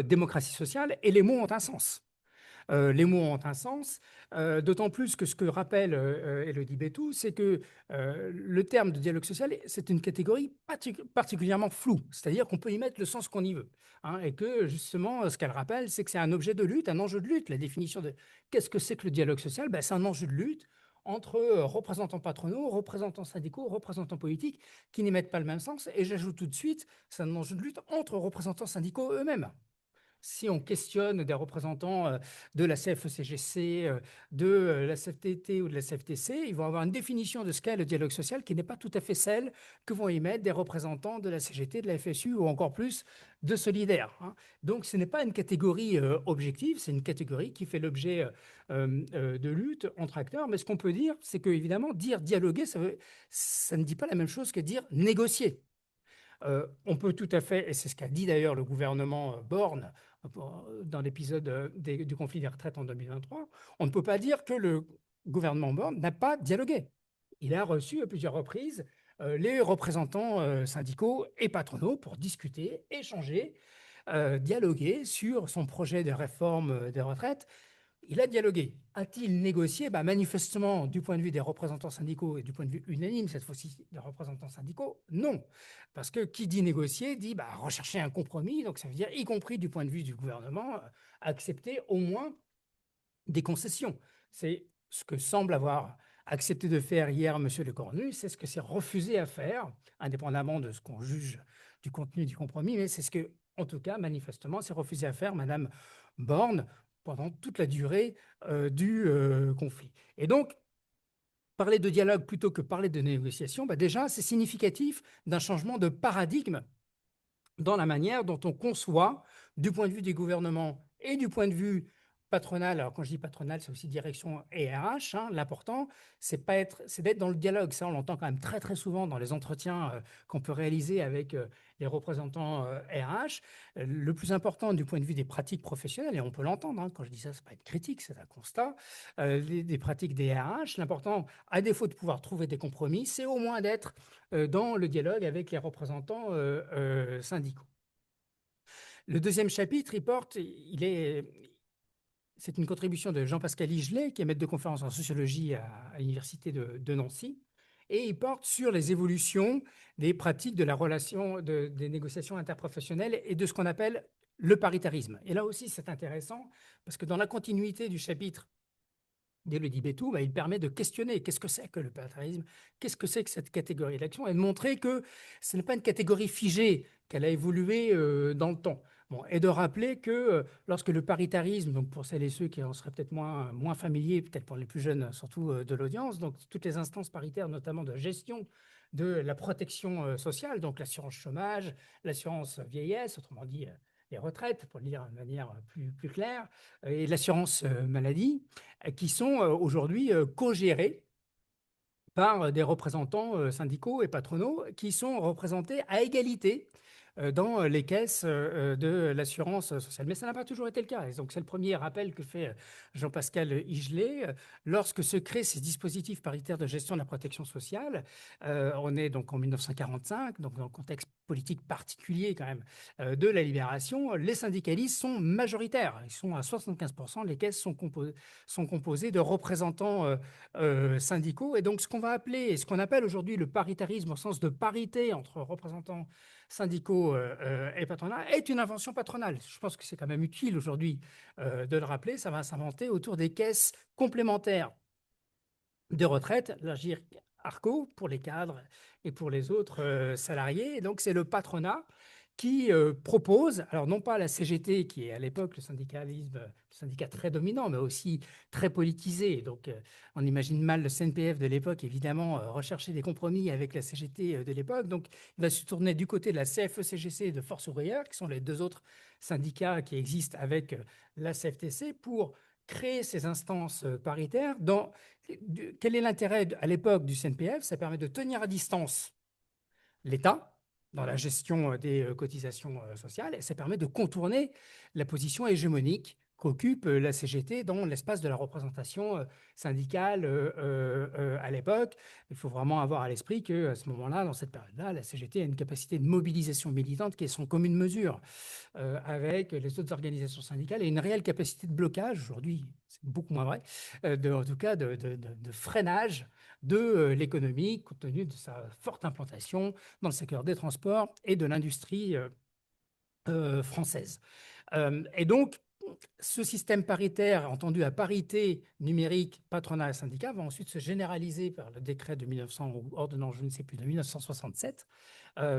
Speaker 3: démocratie sociale, et les mots ont un sens. Les mots ont un sens, d'autant plus que ce que rappelle Élodie Bétou, c'est que le terme de dialogue social, c'est une catégorie particulièrement floue, c'est-à-dire qu'on peut y mettre le sens qu'on y veut, hein, et que justement, ce qu'elle rappelle, c'est que c'est un objet de lutte, un enjeu de lutte. La définition de qu'est-ce que c'est que le dialogue social, ben, c'est un enjeu de lutte entre représentants patronaux, représentants syndicaux, représentants politiques, qui n'émettent pas le même sens. Et j'ajoute tout de suite, c'est un enjeu de lutte entre représentants syndicaux eux-mêmes. Si on questionne des représentants de la CFE-CGC, de la CFTT ou de la CFTC, ils vont avoir une définition de ce qu'est le dialogue social qui n'est pas tout à fait celle que vont émettre des représentants de la CGT, de la FSU ou encore plus de Solidaire, hein. Donc ce n'est pas une catégorie objective, c'est une catégorie qui fait l'objet de lutte entre acteurs. Mais ce qu'on peut dire, c'est que évidemment, dire dialoguer, ça ne dit pas la même chose que dire négocier. On peut tout à fait, et c'est ce qu'a dit d'ailleurs le gouvernement Borne dans l'épisode du conflit des retraites en 2023, on ne peut pas dire que le gouvernement Borne n'a pas dialogué. Il a reçu à plusieurs reprises les représentants syndicaux et patronaux pour discuter, échanger, dialoguer sur son projet de réforme des retraites, il a dialogué. A-t-il négocié? Manifestement, du point de vue des représentants syndicaux et du point de vue unanime, cette fois-ci des représentants syndicaux, non. Parce que qui dit négocier dit rechercher un compromis, donc ça veut dire, y compris du point de vue du gouvernement, accepter au moins des concessions. C'est ce que semble avoir accepté de faire hier M. Lecornu, c'est ce que c'est refusé à faire, indépendamment de ce qu'on juge du contenu du compromis, mais c'est ce que, en tout cas, manifestement, c'est refusé à faire Mme Borne pendant toute la durée du conflit. Et donc, parler de dialogue plutôt que parler de négociation, déjà, c'est significatif d'un changement de paradigme dans la manière dont on conçoit, du point de vue des gouvernements et du point de vue patronal. Alors, quand je dis patronal, c'est aussi direction et RH. L'important, c'est d'être dans le dialogue. Ça, on l'entend quand même très, très souvent dans les entretiens qu'on peut réaliser avec les représentants RH. Le plus important du point de vue des pratiques professionnelles, et on peut l'entendre, quand je dis ça, ce n'est pas une critique, c'est un constat, des pratiques des RH. L'important, à défaut de pouvoir trouver des compromis, c'est au moins d'être dans le dialogue avec les représentants syndicaux. Le deuxième chapitre, c'est une contribution de Jean-Pascal Igelet, qui est maître de conférence en sociologie à l'université de Nancy, et il porte sur les évolutions des pratiques de la relation des négociations interprofessionnelles et de ce qu'on appelle le paritarisme. Et là aussi, c'est intéressant, parce que dans la continuité du chapitre d'Élodie Bétou, il permet de questionner qu'est-ce que c'est que le paritarisme, qu'est-ce que c'est que cette catégorie d'action, et de montrer que ce n'est pas une catégorie figée, qu'elle a évolué dans le temps. Et de rappeler que lorsque le paritarisme, donc pour celles et ceux qui en seraient peut-être moins familiers, peut-être pour les plus jeunes surtout de l'audience, donc toutes les instances paritaires, notamment de gestion de la protection sociale, donc l'assurance chômage, l'assurance vieillesse, autrement dit les retraites, pour le dire de manière plus claire, et l'assurance maladie, qui sont aujourd'hui co-gérés par des représentants syndicaux et patronaux qui sont représentés à égalité dans les caisses de l'assurance sociale. Mais ça n'a pas toujours été le cas. Et donc, c'est le premier rappel que fait Jean-Pascal Igelet. Lorsque se créent ces dispositifs paritaires de gestion de la protection sociale, on est donc en 1945, donc dans le contexte politique particulier quand même de la libération, les syndicalistes sont majoritaires. Ils sont à 75%. Les caisses sont composées de représentants syndicaux. Et donc, ce qu'on va appeler, et ce qu'on appelle aujourd'hui le paritarisme au sens de parité entre représentants syndicaux et patronat, est une invention patronale. Je pense que c'est quand même utile aujourd'hui de le rappeler. Ça va s'inventer autour des caisses complémentaires de retraite, l'Agir Arco pour les cadres et pour les autres salariés. Et donc, c'est le patronat qui propose, alors non pas la CGT, qui est à l'époque le syndicat très dominant, mais aussi très politisé. Donc, on imagine mal le CNPF de l'époque, évidemment, rechercher des compromis avec la CGT de l'époque. Donc, il va se tourner du côté de la CFE-CGC et de Force ouvrière, qui sont les deux autres syndicats qui existent avec la CFTC, pour créer ces instances paritaires. Quel est l'intérêt à l'époque du CNPF? Ça permet de tenir à distance l'État dans la gestion des cotisations sociales, et ça permet de contourner la position hégémonique qu'occupe la CGT dans l'espace de la représentation syndicale à l'époque. Il faut vraiment avoir à l'esprit qu'à ce moment-là, dans cette période-là, la CGT a une capacité de mobilisation militante qui est sans commune mesure avec les autres organisations syndicales et une réelle capacité de blocage, aujourd'hui c'est beaucoup moins vrai, en tout cas de freinage de l'économie, compte tenu de sa forte implantation dans le secteur des transports et de l'industrie française. Et donc, ce système paritaire, entendu à parité numérique, patronat et syndicat, va ensuite se généraliser par le décret de 1900 ou ordonnance, je ne sais plus, de 1967.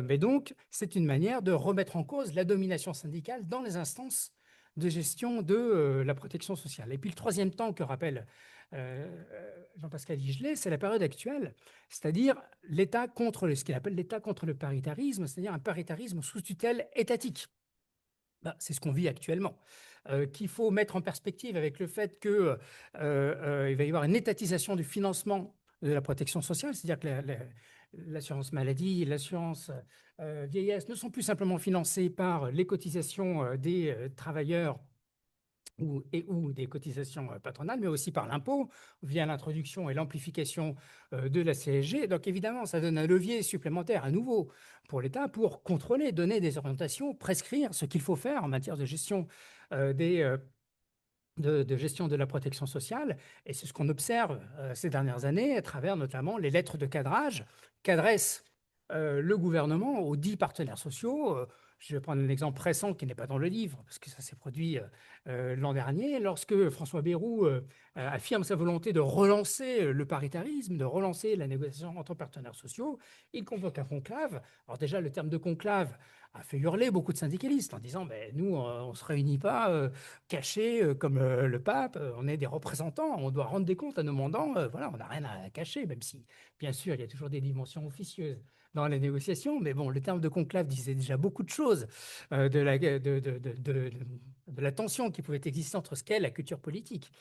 Speaker 3: Mais donc, c'est une manière de remettre en cause la domination syndicale dans les instances de gestion de la protection sociale. Et puis le troisième temps que rappelle Jean-Pascal Igelet, c'est la période actuelle, c'est-à-dire l'État contre ce qu'il appelle l'État contre le paritarisme, c'est-à-dire un paritarisme sous tutelle étatique. C'est ce qu'on vit actuellement, qu'il faut mettre en perspective avec le fait qu'il va y avoir une étatisation du financement de la protection sociale, c'est-à-dire que l'assurance maladie et l'assurance vieillesse ne sont plus simplement financées par les cotisations des travailleurs ou des cotisations patronales, mais aussi par l'impôt, via l'introduction et l'amplification de la CSG. Donc évidemment, ça donne un levier supplémentaire à nouveau pour l'État pour contrôler, donner des orientations, prescrire ce qu'il faut faire en matière de gestion des de gestion de la protection sociale. Et c'est ce qu'on observe ces dernières années à travers notamment les lettres de cadrage qu'adresse le gouvernement aux 10 partenaires sociaux. Je vais prendre un exemple récent qui n'est pas dans le livre, parce que ça s'est produit l'an dernier, lorsque François Bayrou affirme sa volonté de relancer le paritarisme, de relancer la négociation entre partenaires sociaux. Il convoque un conclave. Alors déjà, le terme de conclave a fait hurler beaucoup de syndicalistes en disant ben, nous, on ne se réunit pas cachés comme le pape, on est des représentants, on doit rendre des comptes à nos mandants, voilà, on n'a rien à cacher, même si, bien sûr, il y a toujours des dimensions officieuses dans les négociations, mais bon, le terme de conclave disait déjà beaucoup de choses de la tension qui pouvait exister entre ce qu'est la culture politique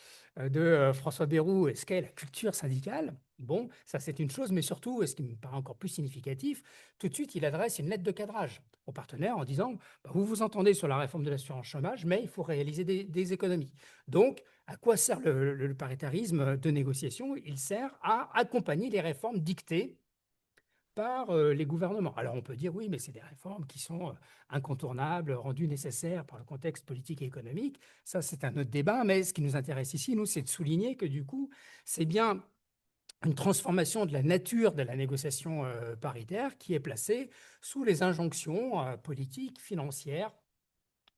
Speaker 3: de François Bayrou et ce qu'est la culture syndicale. Bon, ça c'est une chose, mais surtout, et ce qui me paraît encore plus significatif, tout de suite, il adresse une lettre de cadrage aux partenaires en disant bah, vous vous entendez sur la réforme de l'assurance chômage, mais il faut réaliser des économies. Donc, à quoi sert le paritarisme de négociation? Il sert à accompagner les réformes dictées par les gouvernements. Alors on peut dire oui, mais c'est des réformes qui sont incontournables, rendues nécessaires par le contexte politique et économique. Ça, c'est un autre débat, mais ce qui nous intéresse ici, nous, c'est de souligner que du coup, c'est bien une transformation de la nature de la négociation paritaire qui est placée sous les injonctions politiques, financières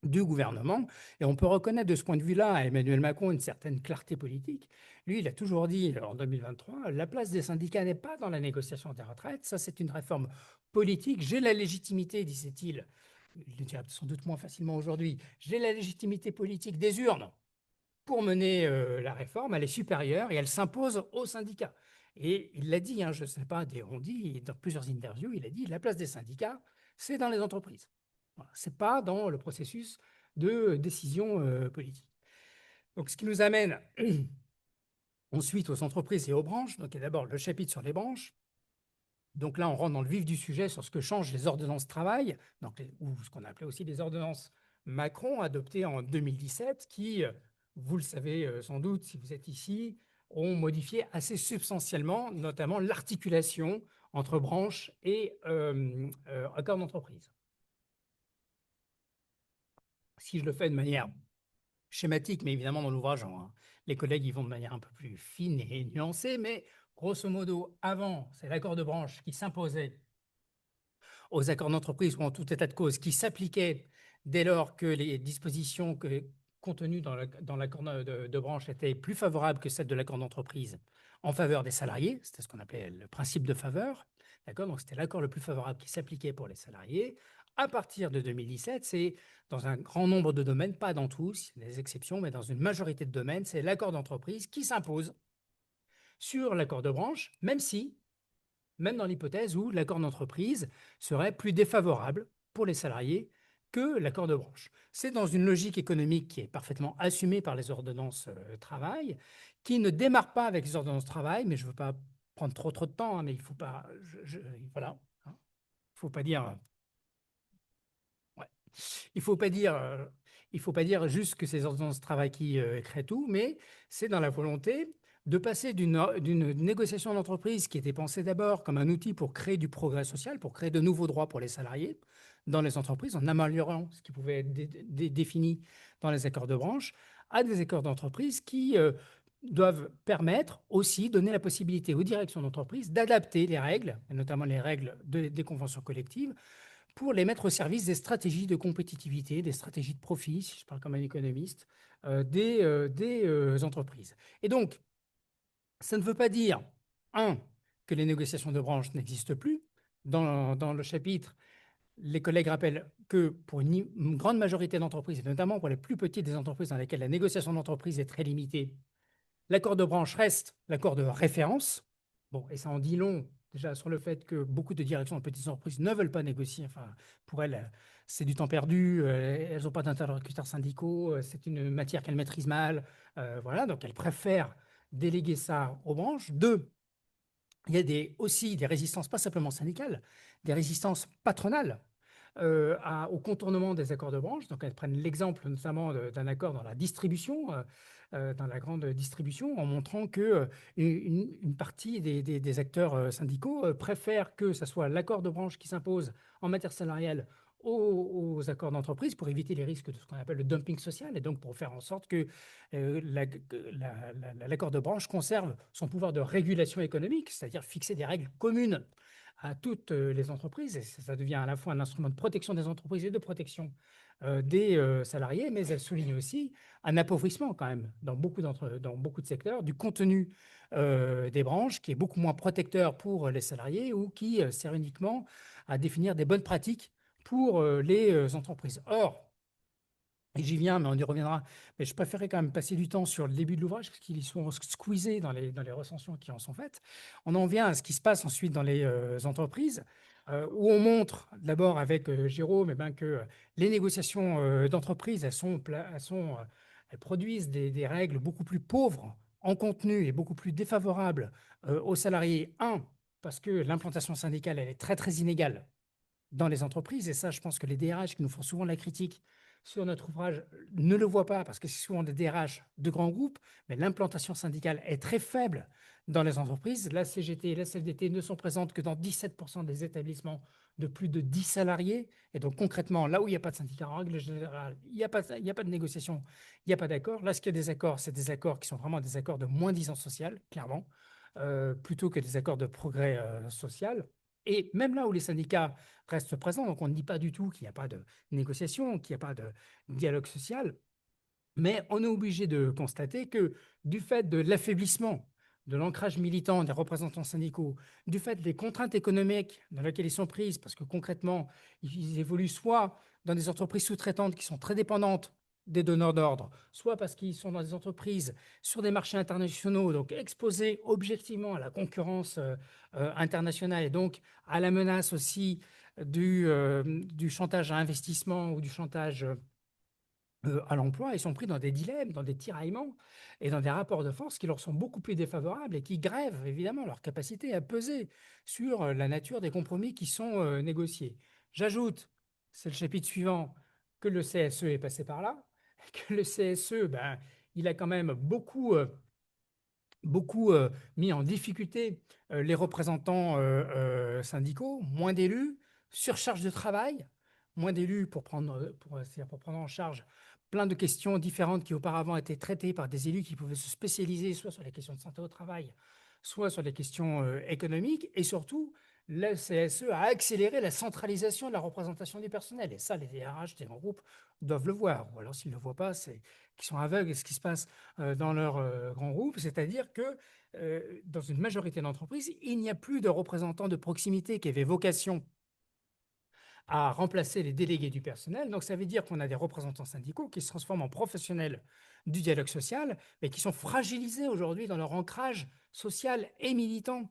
Speaker 3: du gouvernement. Et on peut reconnaître de ce point de vue-là à Emmanuel Macron une certaine clarté politique. Lui, il a toujours dit en 2023, la place des syndicats n'est pas dans la négociation des retraites, ça c'est une réforme politique. J'ai la légitimité, disait-il, il le dirait sans doute moins facilement aujourd'hui, j'ai la légitimité politique des urnes pour mener la réforme, elle est supérieure et elle s'impose aux syndicats. Et il l'a dit, hein, je ne sais pas, on dit dans plusieurs interviews, il a dit la place des syndicats, c'est dans les entreprises. Voilà, ce n'est pas dans le processus de décision politique. Donc, ce qui nous amène ensuite aux entreprises et aux branches. Donc, il y a d'abord le chapitre sur les branches. Donc là, on rentre dans le vif du sujet sur ce que changent les ordonnances travail, donc ou ce qu'on appelait aussi les ordonnances Macron, adoptées en 2017, qui, vous le savez sans doute si vous êtes ici, ont modifié assez substantiellement, notamment l'articulation entre branches et accords d'entreprise. Si je le fais de manière schématique, mais évidemment dans l'ouvrage, les collègues y vont de manière un peu plus fine et nuancée, mais grosso modo, avant, c'est l'accord de branche qui s'imposait aux accords d'entreprise ou en tout état de cause qui s'appliquaient dès lors que les dispositions contenues dans l'accord de branche étaient plus favorables que celles de l'accord d'entreprise en faveur des salariés. C'était ce qu'on appelait le principe de faveur. D'accord? Donc, c'était l'accord le plus favorable qui s'appliquait pour les salariés. À partir de 2017, c'est dans un grand nombre de domaines, pas dans tous, il y a des exceptions, mais dans une majorité de domaines, c'est l'accord d'entreprise qui s'impose sur l'accord de branche, même dans l'hypothèse où l'accord d'entreprise serait plus défavorable pour les salariés que l'accord de branche. C'est dans une logique économique qui est parfaitement assumée par les ordonnances travail, qui ne démarre pas avec les ordonnances travail, mais je ne veux pas prendre trop de temps, hein, mais il ne faut pas, voilà, hein, il faut pas dire, ouais, il faut pas dire juste que ces ordonnances travail qui créent tout, mais c'est dans la volonté de passer d'une négociation d'entreprise qui était pensée d'abord comme un outil pour créer du progrès social, pour créer de nouveaux droits pour les salariés dans les entreprises, en améliorant ce qui pouvait être défini dans les accords de branche, à des accords d'entreprise qui doivent permettre aussi, donner la possibilité aux directions d'entreprise d'adapter les règles, et notamment les règles des conventions collectives, pour les mettre au service des stratégies de compétitivité, des stratégies de profit, si je parle comme un économiste, des entreprises. Et donc, ça ne veut pas dire, que les négociations de branche n'existent plus. Dans le chapitre, les collègues rappellent que pour une grande majorité d'entreprises, et notamment pour les plus petites des entreprises dans lesquelles la négociation d'entreprise est très limitée, l'accord de branche reste l'accord de référence. Bon, et ça en dit long déjà sur le fait que beaucoup de directions de petites entreprises ne veulent pas négocier. Enfin, pour elles, c'est du temps perdu, elles n'ont pas d'interlocuteurs syndicaux, c'est une matière qu'elles maîtrisent mal. Voilà, donc elles préfèrent déléguer ça aux branches. Deux, il y a aussi des résistances, pas simplement syndicales, des résistances patronales au contournement des accords de branche. Donc, elles prennent l'exemple notamment d'un accord dans la distribution, dans la grande distribution, en montrant que une partie des acteurs syndicaux préfèrent que ce soit l'accord de branche qui s'impose en matière salariale aux accords d'entreprise pour éviter les risques de ce qu'on appelle le dumping social et donc pour faire en sorte que l'accord de branche conserve son pouvoir de régulation économique, c'est-à-dire fixer des règles communes à toutes les entreprises. Et ça devient à la fois un instrument de protection des entreprises et de protection des salariés, mais elle souligne aussi un appauvrissement quand même dans beaucoup de secteurs du contenu des branches qui est beaucoup moins protecteur pour les salariés ou qui sert uniquement à définir des bonnes pratiques pour les entreprises. Or, et j'y viens, mais on y reviendra, mais je préférais quand même passer du temps sur le début de l'ouvrage parce qu'ils sont squeezés dans les recensions qui en sont faites. On en vient à ce qui se passe ensuite dans les entreprises, où on montre d'abord avec Jérôme que les négociations d'entreprise, elles produisent des règles beaucoup plus pauvres en contenu et beaucoup plus défavorables aux salariés. Un, parce que l'implantation syndicale, elle est très, très inégale dans les entreprises. Et ça, je pense que les DRH qui nous font souvent la critique sur notre ouvrage ne le voient pas parce que c'est souvent des DRH de grands groupes, mais l'implantation syndicale est très faible dans les entreprises. La CGT et la CFDT ne sont présentes que dans 17% des établissements de plus de 10 salariés. Et donc concrètement, là où il n'y a pas de syndicat, en règle générale, il n'y a pas de négociation, il n'y a pas d'accord. Là, ce qu'il y a des accords, c'est des accords qui sont vraiment des accords de moins-disant social, clairement, plutôt que des accords de progrès social. Et même là où les syndicats restent présents, donc on ne dit pas du tout qu'il n'y a pas de négociation, qu'il n'y a pas de dialogue social, mais on est obligé de constater que du fait de l'affaiblissement de l'ancrage militant des représentants syndicaux, du fait des contraintes économiques dans lesquelles ils sont prises, parce que concrètement, ils évoluent soit dans des entreprises sous-traitantes qui sont très dépendantes des donneurs d'ordre, soit parce qu'ils sont dans des entreprises sur des marchés internationaux, donc exposés objectivement à la concurrence internationale et donc à la menace aussi du chantage à investissement ou du chantage à l'emploi, ils sont pris dans des dilemmes, dans des tiraillements et dans des rapports de force qui leur sont beaucoup plus défavorables et qui grèvent évidemment leur capacité à peser sur la nature des compromis qui sont négociés. J'ajoute, c'est le chapitre suivant, que le CSE est passé par là, que le CSE, il a quand même beaucoup mis en difficulté les représentants syndicaux, moins d'élus, surcharge de travail, moins d'élus c'est-à-dire pour prendre en charge plein de questions différentes qui auparavant étaient traitées par des élus qui pouvaient se spécialiser soit sur les questions de santé au travail, soit sur les questions économiques. Et surtout, le CSE a accéléré la centralisation de la représentation du personnel. Et ça, les DRH des grands groupes doivent le voir. Ou alors, s'ils ne le voient pas, c'est qu'ils sont aveugles à ce qui se passe dans leur grand groupe. C'est-à-dire que dans une majorité d'entreprises, il n'y a plus de représentants de proximité qui avaient vocation à remplacer les délégués du personnel. Donc, ça veut dire qu'on a des représentants syndicaux qui se transforment en professionnels du dialogue social, mais qui sont fragilisés aujourd'hui dans leur ancrage social et militant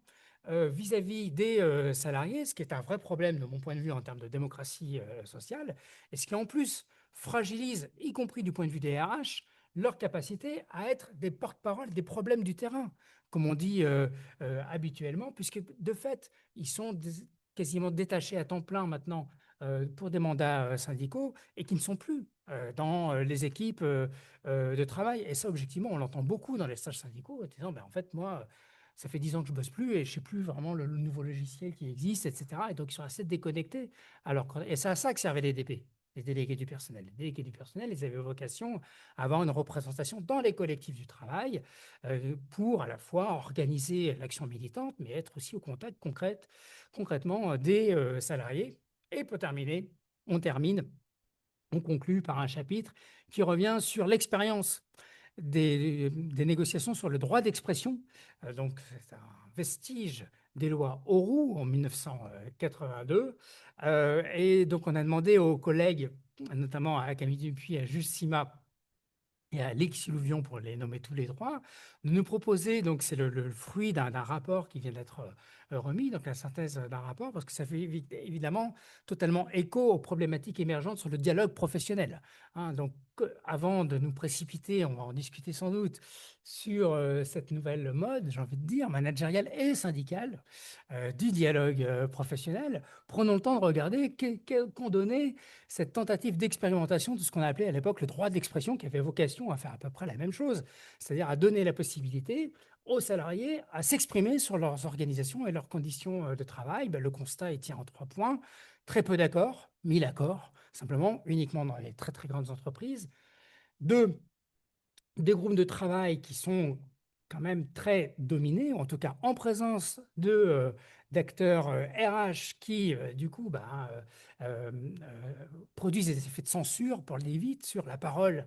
Speaker 3: vis-à-vis des salariés, ce qui est un vrai problème de mon point de vue en termes de démocratie sociale, et ce qui en plus fragilise, y compris du point de vue des RH, leur capacité à être des porte-parole des problèmes du terrain, comme on dit habituellement, puisque de fait, ils sont quasiment détachés à temps plein maintenant pour des mandats syndicaux et qui ne sont plus dans les équipes de travail. Et ça, objectivement, on l'entend beaucoup dans les stages syndicaux, en disant, en fait, moi, ça fait 10 ans que je bosse plus et je sais plus vraiment le nouveau logiciel qui existe, etc. Et donc, ils sont assez déconnectés. Et c'est à ça que servaient les DP, les délégués du personnel. Les délégués du personnel, ils avaient vocation à avoir une représentation dans les collectifs du travail pour à la fois organiser l'action militante, mais être aussi au contact concrètement des salariés. Et pour terminer, on conclut par un chapitre qui revient sur l'expérience des négociations sur le droit d'expression. Donc, c'est un vestige des lois Auroux en 1982. Et donc, on a demandé aux collègues, notamment à Camille Dupuis, à Jules Sima et à Alix Louvion, pour les nommer tous les trois, de nous proposer, donc c'est le fruit d'un rapport qui vient d'être remis, donc la synthèse d'un rapport, parce que ça fait évidemment totalement écho aux problématiques émergentes sur le dialogue professionnel. Donc, avant de nous précipiter, on va en discuter sans doute, sur cette nouvelle mode, j'ai envie de dire, managériale et syndicale du dialogue professionnel, prenons le temps de regarder qu'ont donné cette tentative d'expérimentation de ce qu'on a appelé à l'époque le droit d'expression, qui avait vocation à faire à peu près la même chose, c'est-à-dire à donner la possibilité aux salariés à s'exprimer sur leurs organisations et leurs conditions de travail. Le constat, il tient en 3 points. Très peu d'accords, 1000 accords, simplement, uniquement dans les très très grandes entreprises. Deux, des groupes de travail qui sont quand même très dominés, en tout cas en présence d'acteurs RH qui, du coup, produisent des effets de censure, pour le dire vite, sur la parole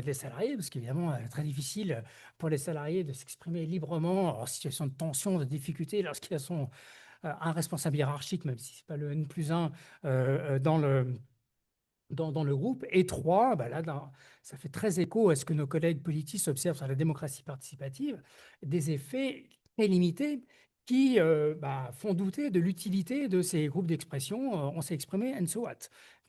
Speaker 3: des salariés, parce qu'évidemment, très difficile pour les salariés de s'exprimer librement en situation de tension, de difficulté, lorsqu'ils sont un responsable hiérarchique, même si ce n'est pas le N+1 dans le groupe. Et trois, ça fait très écho à ce que nos collègues politiques observent sur la démocratie participative, des effets très limités qui font douter de l'utilité de ces groupes d'expression. On s'est exprimé, and so what?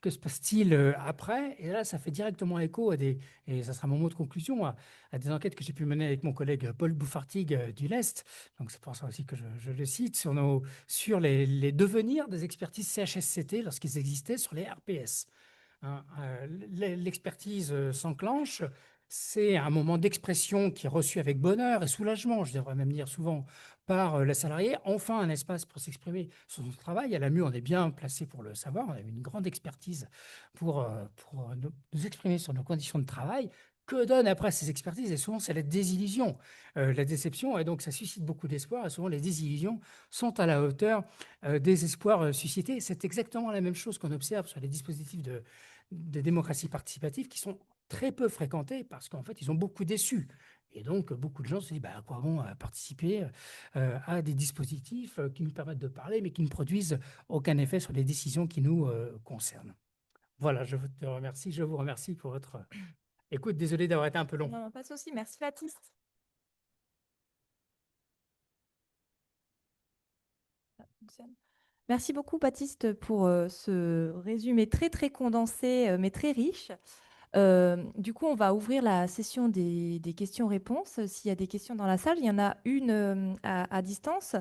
Speaker 3: Que se passe-t-il après? Et là, ça fait directement écho et ça sera mon mot de conclusion, à des enquêtes que j'ai pu mener avec mon collègue Paul Bouffartigue du Lest. Donc c'est pour ça aussi que je le cite, sur les devenirs des expertises CHSCT lorsqu'ils existaient sur les RPS. Hein, l'expertise s'enclenche, c'est un moment d'expression qui est reçu avec bonheur et soulagement, je devrais même dire souvent, par la salariée. Enfin, un espace pour s'exprimer sur son travail. À la MU, on est bien placé pour le savoir. On a une grande expertise pour nous exprimer sur nos conditions de travail. Que donnent après ces expertises? Et souvent, c'est la désillusion, la déception. Et donc, ça suscite beaucoup d'espoir. Et souvent, les désillusions sont à la hauteur des espoirs suscités. C'est exactement la même chose qu'on observe sur les dispositifs de démocratie participative qui sont très peu fréquentés parce qu'en fait, ils ont beaucoup déçu. Et donc, beaucoup de gens se disent, à quoi bon participer à des dispositifs qui nous permettent de parler, mais qui ne produisent aucun effet sur les décisions qui nous concernent. Voilà, je te remercie. Je vous remercie pour votre écoute. Désolé d'avoir été un peu long.
Speaker 2: Non, pas de souci. Merci, Baptiste. Ça fonctionne. Merci beaucoup, Baptiste, pour ce résumé très, très condensé, mais très riche. Du coup, on va ouvrir la session des questions-réponses. S'il y a des questions dans la salle, il y en a une à distance.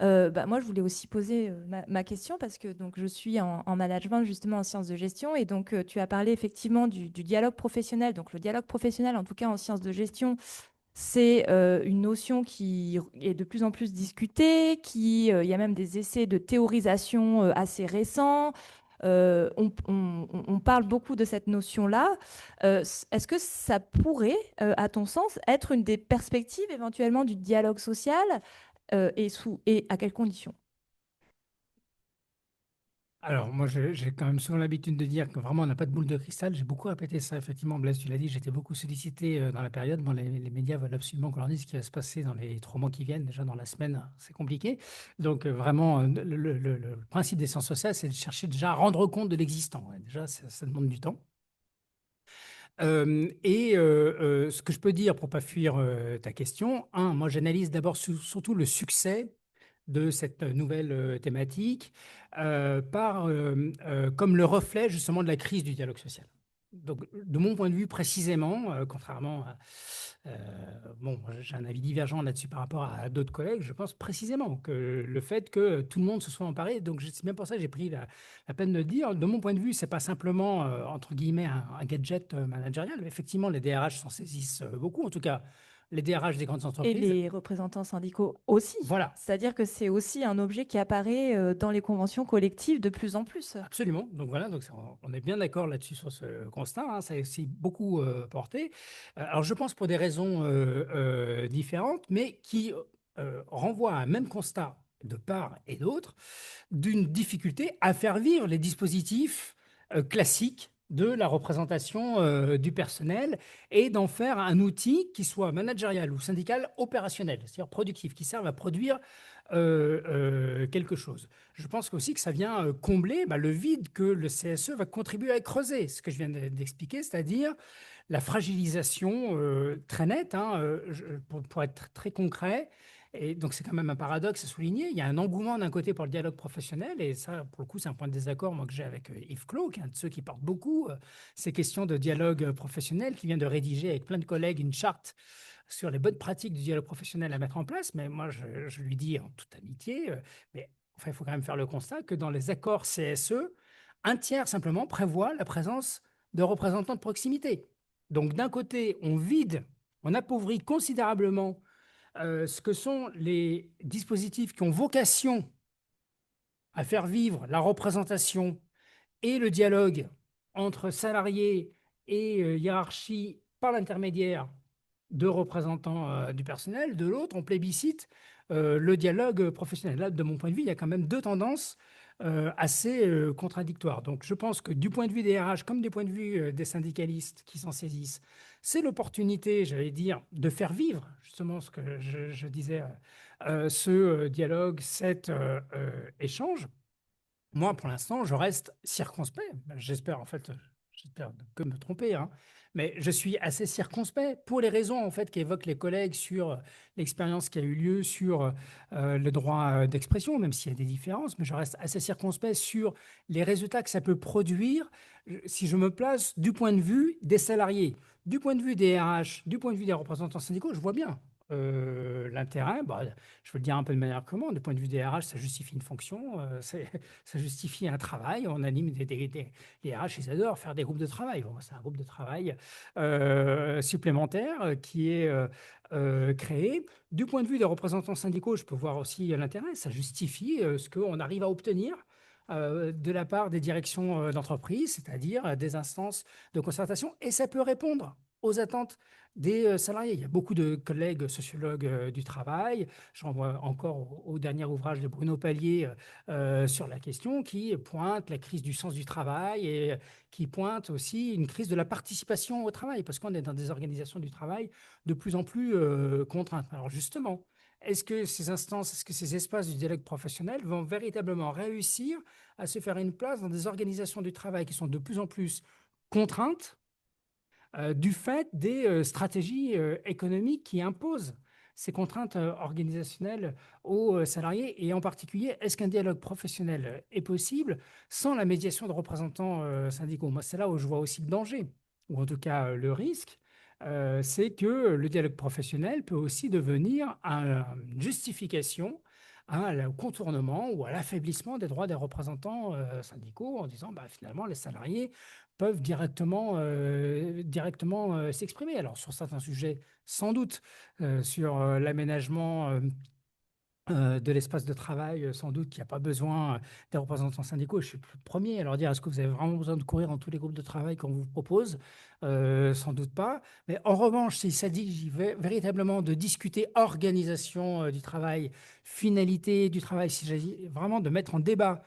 Speaker 2: Moi, je voulais aussi poser ma question parce que donc, je suis en management, justement en sciences de gestion. Et donc, tu as parlé effectivement du dialogue professionnel. Donc, le dialogue professionnel, en tout cas en sciences de gestion, c'est une notion qui est de plus en plus discutée, il y a même des essais de théorisation assez récents. On parle beaucoup de cette notion-là. Est-ce que ça pourrait, à ton sens, être une des perspectives éventuellement du dialogue social et à quelles conditions?
Speaker 3: Alors, moi, j'ai quand même souvent l'habitude de dire que vraiment, on n'a pas de boule de cristal. J'ai beaucoup répété ça, effectivement, Blaise, tu l'as dit, j'étais beaucoup sollicité dans la période. Bon, les médias veulent absolument qu'on leur dise ce qui va se passer dans les 3 mois qui viennent. Déjà, dans la semaine, c'est compliqué. Donc, vraiment, le principe des sciences sociales, c'est de chercher déjà à rendre compte de l'existant. Ouais, déjà, ça demande du temps. Ce que je peux dire pour pas fuir ta question, moi j'analyse d'abord surtout le succès de cette nouvelle thématique comme le reflet justement de la crise du dialogue social. Donc, de mon point de vue, précisément, contrairement à. J'ai un avis divergent là-dessus par rapport à d'autres collègues. Je pense précisément que le fait que tout le monde se soit emparé, donc c'est même pour ça que j'ai pris la peine de le dire. De mon point de vue, c'est pas simplement, entre guillemets, un gadget managérial. Effectivement, les DRH s'en saisissent beaucoup, en tout cas, les DRH des grandes
Speaker 2: Et
Speaker 3: entreprises.
Speaker 2: les représentants syndicaux aussi.
Speaker 3: Voilà.
Speaker 2: C'est-à-dire que c'est aussi un objet qui apparaît dans les conventions collectives de plus en plus.
Speaker 3: Absolument. Donc voilà, on est bien d'accord là-dessus sur ce constat. Hein, ça a aussi beaucoup porté. Alors je pense pour des raisons différentes, mais qui renvoient à un même constat de part et d'autre, d'une difficulté à faire vivre les dispositifs classiques de la représentation du personnel et d'en faire un outil qui soit managérial ou syndical opérationnel, c'est-à-dire productif, qui serve à produire quelque chose. Je pense aussi que ça vient combler le vide que le CSE va contribuer à creuser, ce que je viens d'expliquer, c'est-à-dire la fragilisation très nette, hein, pour être très concret. Et donc, c'est quand même un paradoxe à souligner. Il y a un engouement d'un côté pour le dialogue professionnel, et ça, pour le coup, c'est un point de désaccord moi, que j'ai avec Yves Clos, qui est un de ceux qui portent beaucoup ces questions de dialogue professionnel, qui vient de rédiger avec plein de collègues une charte sur les bonnes pratiques du dialogue professionnel à mettre en place. Mais moi, je lui dis en toute amitié, mais enfin, il faut quand même faire le constat que dans les accords CSE, un tiers simplement prévoit la présence de représentants de proximité. Donc, d'un côté, on vide, on appauvrit considérablement ce que sont les dispositifs qui ont vocation à faire vivre la représentation et le dialogue entre salariés et hiérarchie par l'intermédiaire de représentants du personnel. De l'autre, on plébiscite le dialogue professionnel. Là, de mon point de vue, il y a quand même deux tendances assez contradictoires. Donc, je pense que du point de vue des RH, comme du point de vue des syndicalistes qui s'en saisissent, c'est l'opportunité, j'allais dire, de faire vivre justement ce que je disais, ce dialogue, cet échange. Moi, pour l'instant, je reste circonspect. J'espère, en fait, j'espère que me tromper, hein, mais je suis assez circonspect pour les raisons, en fait, qu'évoquent les collègues sur l'expérience qui a eu lieu sur le droit d'expression, même s'il y a des différences, mais je reste assez circonspect sur les résultats que ça peut produire si je me place du point de vue des salariés, du point de vue des RH, du point de vue des représentants syndicaux, je vois bien. L'intérêt, bah, je veux le dire un peu de manière commune, du point de vue des RH, ça justifie une fonction, ça justifie un travail. On anime les RH, ils adorent faire des groupes de travail. Bon, c'est un groupe de travail supplémentaire qui est créé. Du point de vue des représentants syndicaux, je peux voir aussi l'intérêt. Ça justifie ce qu'on arrive à obtenir de la part des directions d'entreprise, c'est-à-dire des instances de concertation, et ça peut répondre aux attentes des salariés. Il y a beaucoup de collègues sociologues du travail. Je renvoie encore au dernier ouvrage de Bruno Palier sur la question qui pointe la crise du sens du travail et qui pointe aussi une crise de la participation au travail, parce qu'on est dans des organisations du travail de plus en plus contraintes. Alors justement, est-ce que ces instances, est-ce que ces espaces du dialogue professionnel vont véritablement réussir à se faire une place dans des organisations du travail qui sont de plus en plus contraintes du fait des stratégies économiques qui imposent ces contraintes organisationnelles aux salariés? Et en particulier, est-ce qu'un dialogue professionnel est possible sans la médiation de représentants syndicaux? Moi, c'est là où je vois aussi le danger, ou en tout cas le risque. C'est que le dialogue professionnel peut aussi devenir une justification à un contournement ou à l'affaiblissement des droits des représentants syndicaux en disant bah, finalement les salariés peuvent directement s'exprimer. Alors sur certains sujets, sans doute, sur l'aménagement de l'espace de travail, sans doute qu'il n'y a pas besoin des représentants syndicaux. Je suis le premier à leur dire, est-ce que vous avez vraiment besoin de courir dans tous les groupes de travail qu'on vous propose? Sans doute pas. Mais en revanche, s'il s'agit véritablement de discuter organisation du travail, finalité du travail, s'il s'agit vraiment de mettre en débat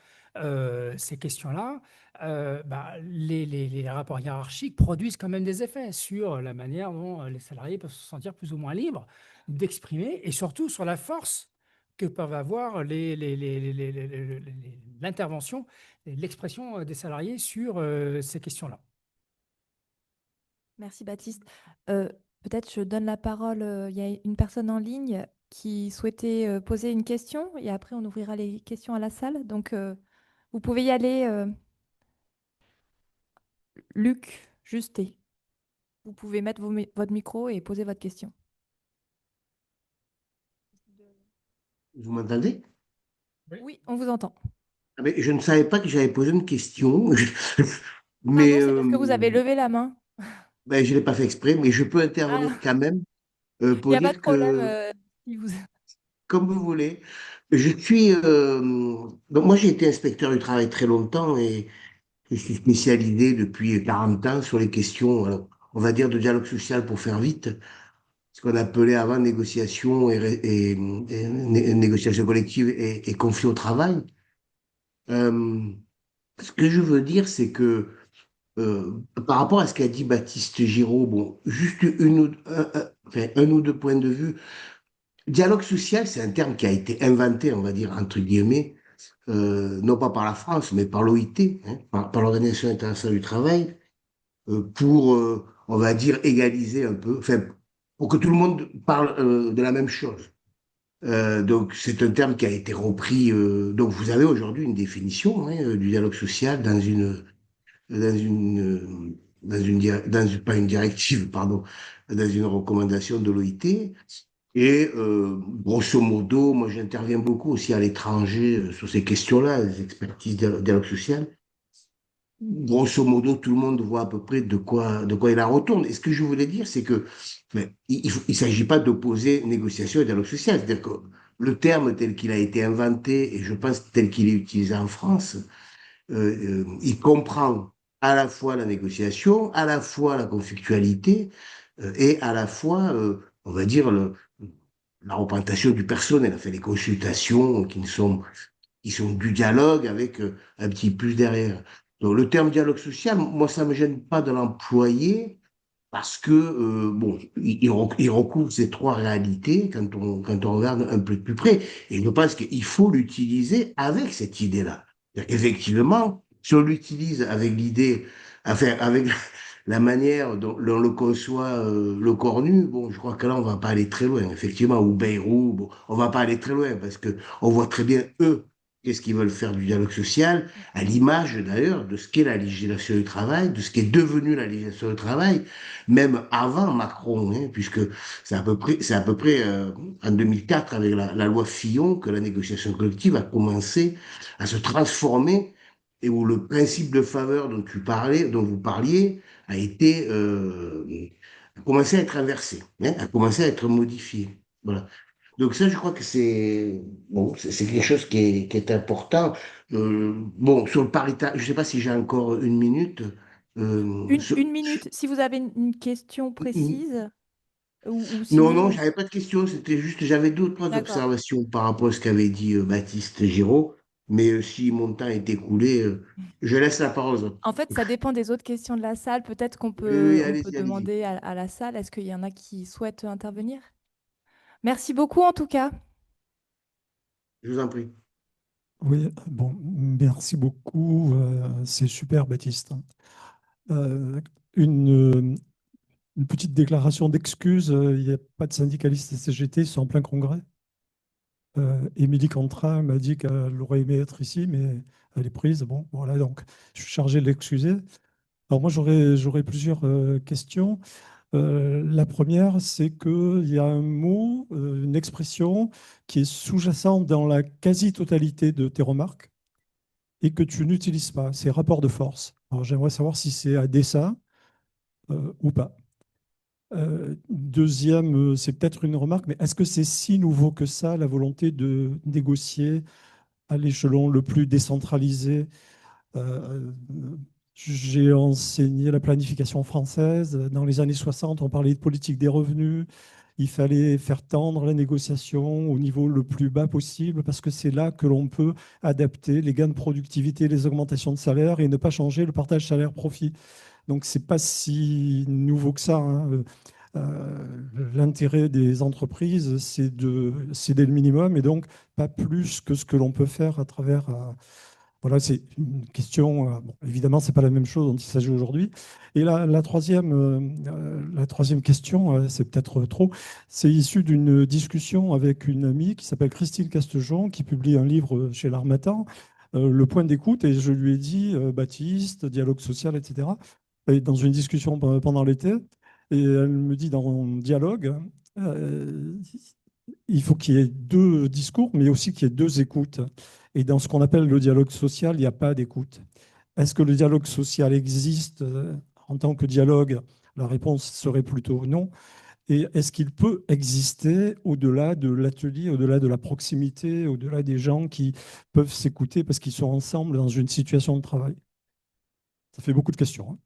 Speaker 3: ces questions-là, bah, les rapports hiérarchiques produisent quand même des effets sur la manière dont les salariés peuvent se sentir plus ou moins libres d'exprimer et surtout sur la force que peuvent avoir l'intervention et l'expression des salariés sur ces questions-là.
Speaker 2: Merci Baptiste. Peut-être je donne la parole. Il y a une personne en ligne qui souhaitait poser une question et après on ouvrira les questions à la salle. Donc vous pouvez y aller, Luc Justet. Vous pouvez mettre votre micro et poser votre question.
Speaker 4: Vous m'entendez?
Speaker 2: Oui, on vous entend.
Speaker 4: Ah ben, je ne savais pas que j'avais posé une question, mais
Speaker 2: Pardon, c'est parce que vous avez levé la main.
Speaker 4: ben, je ne l'ai pas fait exprès, mais je peux intervenir
Speaker 2: Ah,
Speaker 4: quand même
Speaker 2: il n'y
Speaker 4: pour
Speaker 2: a pas de
Speaker 4: dire
Speaker 2: problème.
Speaker 4: que,
Speaker 2: Si vous...
Speaker 4: comme vous voulez, je suis... donc moi, j'ai été inspecteur du travail très longtemps et je suis spécialisé depuis 40 ans sur les questions, alors, on va dire, de dialogue social pour faire vite, ce qu'on appelait avant négociation et négociation collective et conflit au travail. Euh, Ce que je veux dire, c'est que par rapport à ce qu'a dit Baptiste Giraud, bon, juste enfin, un ou deux points de vue. Dialogue social, c'est un terme qui a été inventé, on va dire, entre guillemets, non pas par la France, mais par l'OIT, hein, par l'Organisation internationale du travail, pour, on va dire, égaliser un peu, enfin, pour que tout le monde parle de la même chose. Donc, c'est un terme qui a été repris. Donc, vous avez aujourd'hui une définition hein, du dialogue social pas une directive, pardon, dans une recommandation de l'OIT. Et grosso modo, moi j'interviens beaucoup aussi à l'étranger sur ces questions-là, les expertises dialogue social. Grosso modo, tout le monde voit à peu près de quoi il en retourne. Et ce que je voulais dire, c'est que mais, il ne s'agit pas d'opposer négociation et dialogue social. C'est-à-dire que le terme tel qu'il a été inventé, et je pense tel qu'il est utilisé en France, il comprend à la fois la négociation, à la fois la conflictualité, et à la fois, on va dire, la représentation du personnel, enfin, les consultations qui sont du dialogue avec un petit plus derrière. Donc, le terme dialogue social, moi, ça ne me gêne pas de l'employer parce que, bon, il recouvre ces trois réalités quand on regarde un peu de plus près. Et je pense qu'il faut l'utiliser avec cette idée-là. Effectivement, si on l'utilise avec l'idée, enfin, avec la manière dont on le conçoit, le Cornu, bon, je crois que là, on va pas aller très loin, effectivement, ou Bayrou, bon, on va pas aller très loin parce que on voit très bien, eux, qu'est-ce qu'ils veulent faire du dialogue social, à l'image d'ailleurs de ce qu'est la législation du travail, de ce qui est devenu la législation du travail, même avant Macron, hein, puisque c'est à peu près en 2004, avec la loi Fillon, que la négociation collective a commencé à se transformer et où le principe de faveur dont vous parliez, a été a commencé à être inversé, hein, a commencé à être modifié. Voilà. Donc ça, je crois que c'est bon, c'est quelque chose qui est important. Bon, sur le paritaire, je ne sais pas si j'ai encore une minute.
Speaker 2: Une minute, si vous avez une question précise, ou
Speaker 4: Non, non,
Speaker 2: sinon,
Speaker 4: j'avais pas de questions. C'était juste, j'avais deux ou trois
Speaker 2: d'accord.
Speaker 4: observations par rapport à ce qu'avait dit Baptiste Giraud. Mais si mon temps est écoulé, je laisse la parole aux autres.
Speaker 2: En fait, ça dépend des autres questions de la salle. Peut-être
Speaker 4: Oui, oui,
Speaker 2: on peut
Speaker 4: allez-y, allez-y.
Speaker 2: demander à la salle, est-ce qu'il y en a qui souhaitent intervenir? Merci beaucoup en tout cas.
Speaker 4: Je vous en prie.
Speaker 5: Oui, bon, merci beaucoup. C'est super, Baptiste. Euh, une, euh, une petite déclaration d'excuse. Il n'y a pas de syndicalistes et CGT, ils sont en plein congrès. Émilie Cantra m'a dit qu'elle aurait aimé être ici, mais elle est prise. Bon, voilà, donc je suis chargé de l'excuser. Alors moi, j'aurais plusieurs questions. La première, c'est qu'il y a un mot, une expression qui est sous-jacente dans la quasi-totalité de tes remarques et que tu n'utilises pas, c'est rapport de force. Alors j'aimerais savoir si c'est à dessein ou pas. Deuxième, c'est peut-être une remarque, mais est-ce que c'est si nouveau que ça, la volonté de négocier à l'échelon le plus décentralisé? Euh, j'ai enseigné la planification française. Dans les années 60, on parlait de politique des revenus. Il fallait faire tendre la négociation au niveau le plus bas possible parce que c'est là que l'on peut adapter les gains de productivité, les augmentations de salaire et ne pas changer le partage salaire-profit. Donc, ce n'est pas si nouveau que ça, hein. L'intérêt des entreprises, c'est de céder le minimum et donc pas plus que ce que l'on peut faire à travers voilà, c'est une question. Bon, évidemment, ce n'est pas la même chose dont il s'agit aujourd'hui. Et la troisième question, c'est peut-être trop, c'est issu d'une discussion avec une amie qui s'appelle Christine Castejon, qui publie un livre chez l'Harmattan, Le point d'écoute. Et je lui ai dit, Baptiste, dialogue social, etc. Et dans une discussion pendant l'été. Et elle me dit, dans dialogue, euh, il faut qu'il y ait deux discours, mais aussi qu'il y ait deux écoutes. Et dans ce qu'on appelle le dialogue social, il n'y a pas d'écoute. Est-ce que le dialogue social existe en tant que dialogue? La réponse serait plutôt non. Et est-ce qu'il peut exister au-delà de l'atelier, au-delà de la proximité, au-delà des gens qui peuvent s'écouter parce qu'ils sont ensemble dans une situation de travail? Ça fait beaucoup de questions, hein.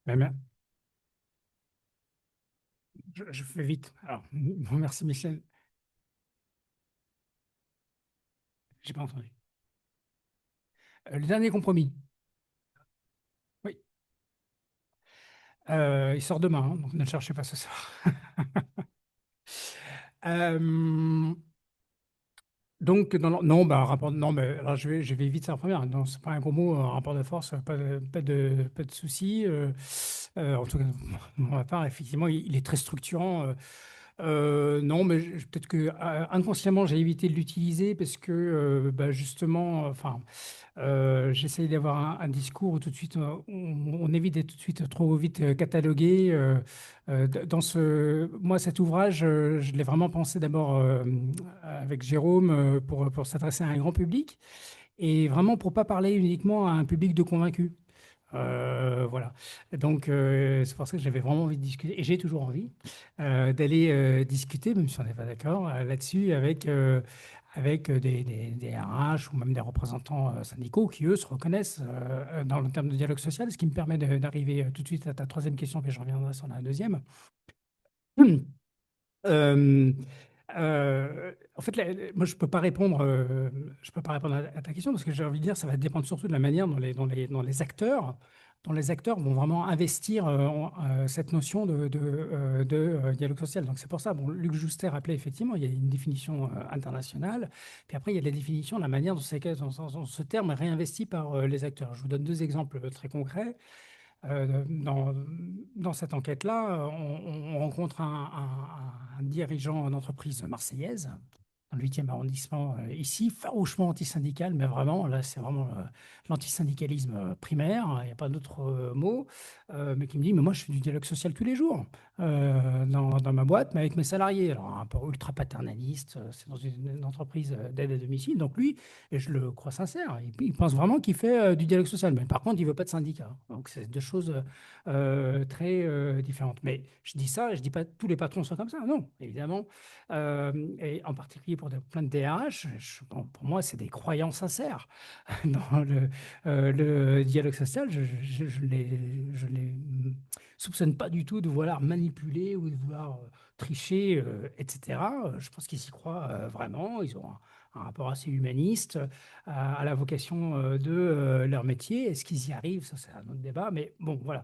Speaker 3: Ben, je fais vite. Alors, merci Michel. J'ai pas entendu. Le dernier compromis. Oui. Il sort demain, hein, donc ne le cherchez pas ce soir. Euh, donc, non, bah, rapport, non, mais alors je vais vite faire la première. Non, c'est pas un gros mot, rapport de force, pas de souci. En tout cas, pour ma part, effectivement, il est très structurant. Non, mais peut-être que inconsciemment, j'ai évité de l'utiliser parce que, bah, justement, enfin, j'essaye d'avoir un discours où tout de suite, on évite d'être tout de suite trop vite catalogué. Moi, cet ouvrage, je l'ai vraiment pensé d'abord avec Jérôme pour s'adresser à un grand public et vraiment pour pas parler uniquement à un public de convaincus. Voilà. Donc, c'est pour ça que j'avais vraiment envie de discuter, et j'ai toujours envie d'aller discuter, même si on n'est pas d'accord là-dessus, avec des RH ou même des représentants syndicaux qui, eux, se reconnaissent dans le terme de dialogue social, ce qui me permet d'arriver tout de suite à ta troisième question, puis je reviendrai sur la deuxième. Euh, En fait, moi, je peux pas répondre à ta question parce que j'ai envie de dire, ça va dépendre surtout de la manière dont les acteurs vont vraiment investir cette notion de dialogue social. Donc, c'est pour ça, bon, Luc Jouster rappelait effectivement, il y a une définition internationale, puis après, il y a la définition, la manière dont ce terme est réinvesti par les acteurs. Je vous donne deux exemples très concrets. Dans cette enquête-là, on rencontre un dirigeant d'entreprise marseillaise, dans le 8e arrondissement, ici, farouchement antisyndical, mais vraiment, là, c'est vraiment l'antisyndicalisme primaire, hein, il n'y a pas d'autre mot, mais qui me dit, mais moi, je fais du dialogue social tous les jours dans ma boîte, mais avec mes salariés. Alors, un peu ultra paternaliste, c'est dans une entreprise d'aide à domicile, donc lui, et je le crois sincère, il pense vraiment qu'il fait du dialogue social, mais par contre, il ne veut pas de syndicat. Donc, c'est deux choses très différentes. Mais je dis ça, et je ne dis pas que tous les patrons sont comme ça, non, évidemment. Et en particulier pour plein de DRH, bon, pour moi, c'est des croyants sincères dans le dialogue social. Je les soupçonne pas du tout de vouloir manipuler ou de vouloir tricher, etc. Je pense qu'ils y croient vraiment. Ils ont un rapport assez humaniste à la vocation de leur métier. Est-ce qu'ils y arrivent? Ça, c'est un autre débat. Mais bon, voilà.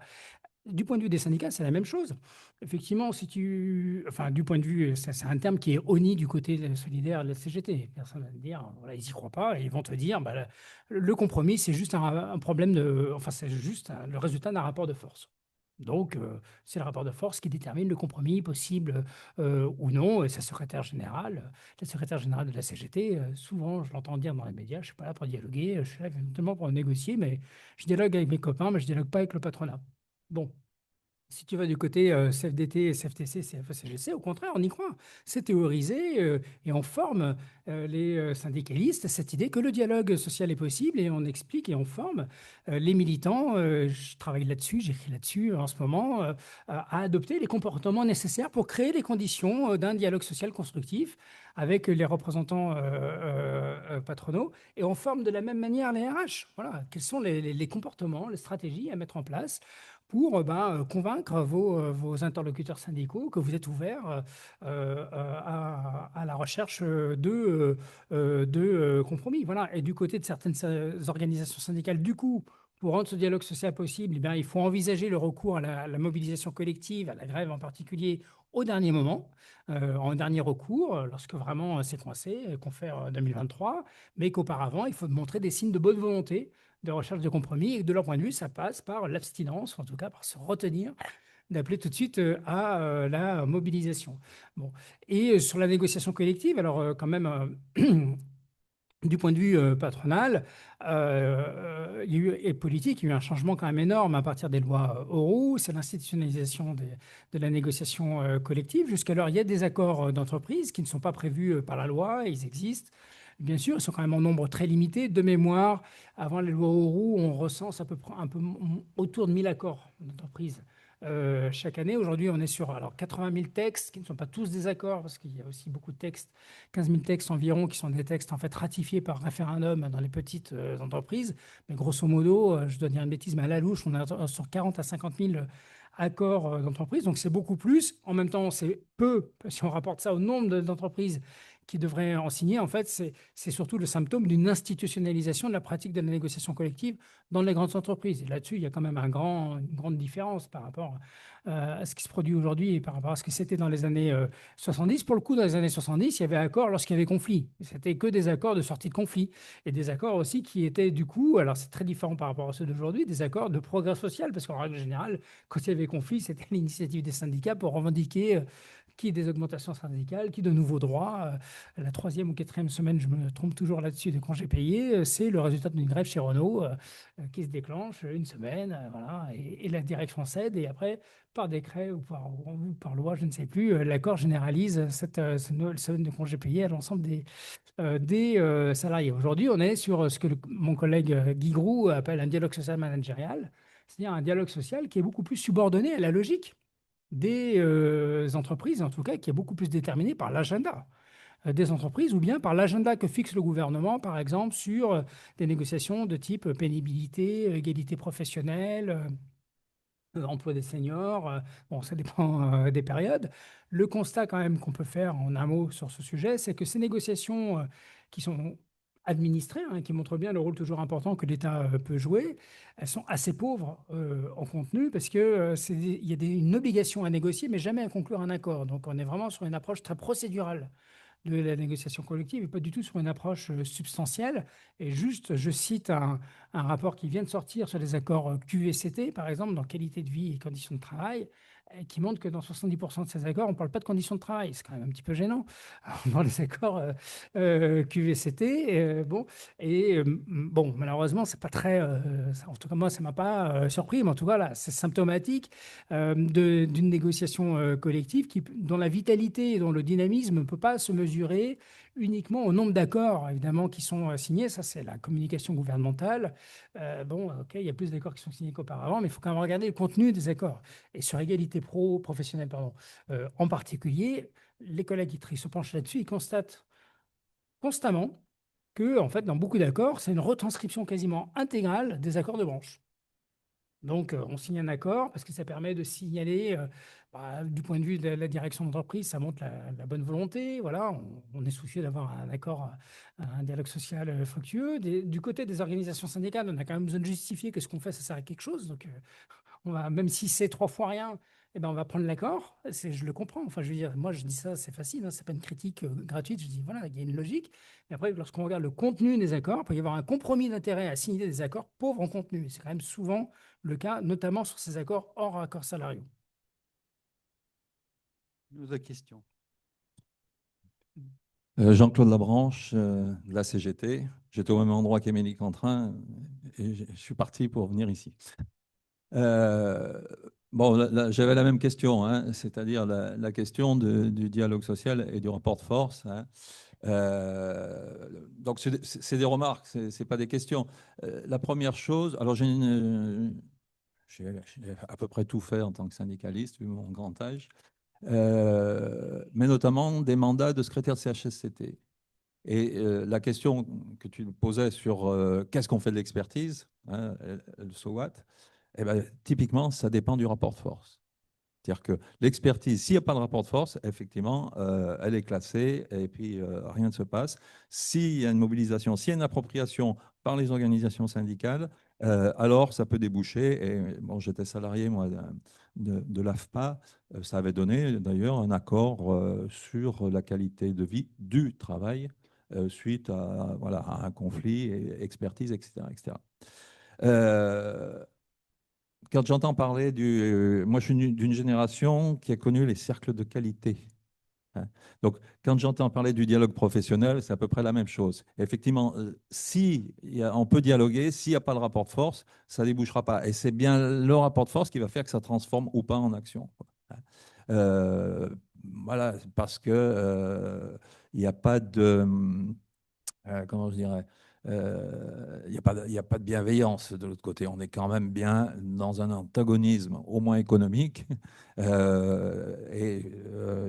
Speaker 3: Du point de vue des syndicats, c'est la même chose. Effectivement, enfin, du point de vue, c'est un terme qui est honni du côté solidaire de la CGT. Personne va te dire, voilà, ils y croient pas, et ils vont te dire, bah, le compromis, c'est juste un problème enfin, c'est juste le résultat d'un rapport de force. Donc, c'est le rapport de force qui détermine le compromis possible ou non. Et la secrétaire générale de la CGT, souvent, je l'entends dire dans les médias, je suis pas là pour dialoguer, je suis là éventuellement pour négocier, mais je dialogue avec mes copains, mais je dialogue pas avec le patronat. Bon, si tu vas du côté CFDT, CFTC, CFE-CGC, au contraire, on y croit. C'est théorisé et on forme les syndicalistes à cette idée que le dialogue social est possible et on explique et on forme les militants. Je travaille là-dessus, j'écris là-dessus en ce moment, à adopter les comportements nécessaires pour créer les conditions d'un dialogue social constructif avec les représentants patronaux. Et on forme de la même manière les RH. Voilà, quels sont les comportements, les stratégies à mettre en place pour convaincre vos interlocuteurs syndicaux que vous êtes ouverts à la recherche de compromis. Voilà. Et du côté de certaines organisations syndicales, du coup, pour rendre ce dialogue social possible, eh bien, il faut envisager le recours à la mobilisation collective, à la grève en particulier, au dernier moment, en dernier recours, lorsque vraiment c'est coincé, qu'on fait en 2023, mais qu'auparavant, il faut montrer des signes de bonne volonté de recherche de compromis, et que de leur point de vue, ça passe par l'abstinence, ou en tout cas par se retenir d'appeler tout de suite à la mobilisation. Bon. Et sur la négociation collective, alors quand même, du point de vue patronal il y a eu, et politique, il y a eu un changement quand même énorme à partir des lois Auroux, c'est l'institutionnalisation de la négociation collective. Jusqu'alors, il y a des accords d'entreprise qui ne sont pas prévus par la loi, ils existent. Bien sûr, ils sont quand même en nombre très limité. De mémoire, avant les lois Auroux, on recense à peu près autour de 1000 accords d'entreprise chaque année. Aujourd'hui, on est sur 80 000 textes qui ne sont pas tous des accords, parce qu'il y a aussi beaucoup de textes, 15 000 textes environ, qui sont des textes en fait ratifiés par référendum dans les petites entreprises. Mais grosso modo, je dois dire une bêtise, mais à la louche, on est sur 40 à 50 000 accords d'entreprise. Donc c'est beaucoup plus. En même temps, c'est peu, si on rapporte ça au nombre d'entreprises qui devraient en signer. En fait, c'est surtout le symptôme d'une institutionnalisation de la pratique de la négociation collective dans les grandes entreprises. Et là-dessus, il y a quand même une grande différence par rapport à ce qui se produit aujourd'hui et par rapport à ce que c'était dans les années 70. Pour le coup, dans les années 70, il y avait accord lorsqu'il y avait conflit. C'était que des accords de sortie de conflit. Et des accords aussi qui étaient du coup, alors c'est très différent par rapport à ceux d'aujourd'hui, des accords de progrès social, parce qu'en règle générale, quand il y avait conflit, c'était l'initiative des syndicats pour revendiquer qui des augmentations syndicales, qui de nouveaux droits. La troisième ou quatrième semaine, je me trompe toujours là-dessus, de congés payés, c'est le résultat d'une grève chez Renault qui se déclenche une semaine, voilà, et la direction cède, et après, par décret ou par loi, je ne sais plus, l'accord généralise cette semaine de congés payés à l'ensemble des salariés. Aujourd'hui, on est sur ce que mon collègue Guy Groux appelle un dialogue social managérial, c'est-à-dire un dialogue social qui est beaucoup plus subordonné à la logique des entreprises, en tout cas, qui est beaucoup plus déterminé par l'agenda des entreprises ou bien par l'agenda que fixe le gouvernement, par exemple, sur des négociations de type pénibilité, égalité professionnelle, emploi des seniors. Bon, ça dépend des périodes. Le constat quand même qu'on peut faire en un mot sur ce sujet, c'est que ces négociations qui sont administrées, hein, qui montrent bien le rôle toujours important que l'État peut jouer, elles sont assez pauvres en contenu parce que il y a une obligation à négocier, mais jamais à conclure un accord. Donc on est vraiment sur une approche très procédurale de la négociation collective et pas du tout sur une approche substantielle. Et juste, je cite un rapport qui vient de sortir sur les accords QVCT, par exemple, dans qualité de vie et conditions de travail, qui montre que dans 70% de ces accords, on ne parle pas de conditions de travail. C'est quand même un petit peu gênant. Alors, dans les accords QVCT, bon, et bon, malheureusement, c'est pas très, en tout cas moi, ça m'a pas surpris, mais en tout cas là, c'est symptomatique d'une négociation collective dont la vitalité et dont le dynamisme ne peut pas se mesurer uniquement au nombre d'accords, évidemment, qui sont signés. Ça, c'est la communication gouvernementale. Bon, OK, il y a plus d'accords qui sont signés qu'auparavant, mais il faut quand même regarder le contenu des accords. Et sur égalité professionnelle, pardon, en particulier, les collègues qui se penchent là-dessus, ils constatent constamment que, en fait, dans beaucoup d'accords, c'est une retranscription quasiment intégrale des accords de branche. Donc, on signe un accord parce que ça permet de signaler, du point de vue de la direction d'entreprise, ça montre la bonne volonté. Voilà, on est soucieux d'avoir un accord, un dialogue social fructueux. Du côté des organisations syndicales, on a quand même besoin de justifier que ce qu'on fait, ça sert à quelque chose. Donc, on va, même si c'est 3 fois rien, eh ben, on va prendre l'accord. Je le comprends. Enfin, je veux dire, moi, je dis ça, c'est facile, hein, c'est pas une critique gratuite. Je dis, voilà, il y a une logique. Mais après, lorsqu'on regarde le contenu des accords, il peut y avoir un compromis d'intérêt à signer des accords pauvres en contenu. C'est quand même souvent le cas, notamment sur ces accords hors accords salariaux.
Speaker 1: Nous, questions.
Speaker 6: Jean-Claude Labranche, de la CGT. J'étais au même endroit qu'Émilie Quentin et je suis parti pour venir ici. Bon, j'avais la même question, hein, c'est-à-dire la question du dialogue social et du rapport de force. Hein. Donc, c'est des remarques, ce n'est pas des questions. La première chose, alors j'ai à peu près tout fait en tant que syndicaliste, vu mon grand âge, mais notamment des mandats de secrétaire de CHSCT. Et la question que tu posais sur qu'est-ce qu'on fait de l'expertise, hein, le so what, eh ben, typiquement, ça dépend du rapport de force. C'est-à-dire que l'expertise, s'il n'y a pas de rapport de force, effectivement, elle est classée et puis rien ne se passe. S'il y a une mobilisation, s'il y a une appropriation par les organisations syndicales, alors ça peut déboucher. Et bon, j'étais salarié, moi, de l'AFPA. Ça avait donné d'ailleurs un accord sur la qualité de vie du travail suite à, voilà, à un conflit, et expertise, etc. etc. Quand j'entends parler moi, je suis d'une génération qui a connu les cercles de qualité. Hein. Donc, quand j'entends parler du dialogue professionnel, c'est à peu près la même chose. Effectivement, si on peut dialoguer, s'il n'y a pas de rapport de force, ça ne débouchera pas. Et c'est bien le rapport de force qui va faire que ça transforme ou pas en action. Euh, voilà, parce que il n'y a pas de... comment je dirais, il n'y a pas de bienveillance de l'autre côté. On est quand même bien dans un antagonisme, au moins économique. Et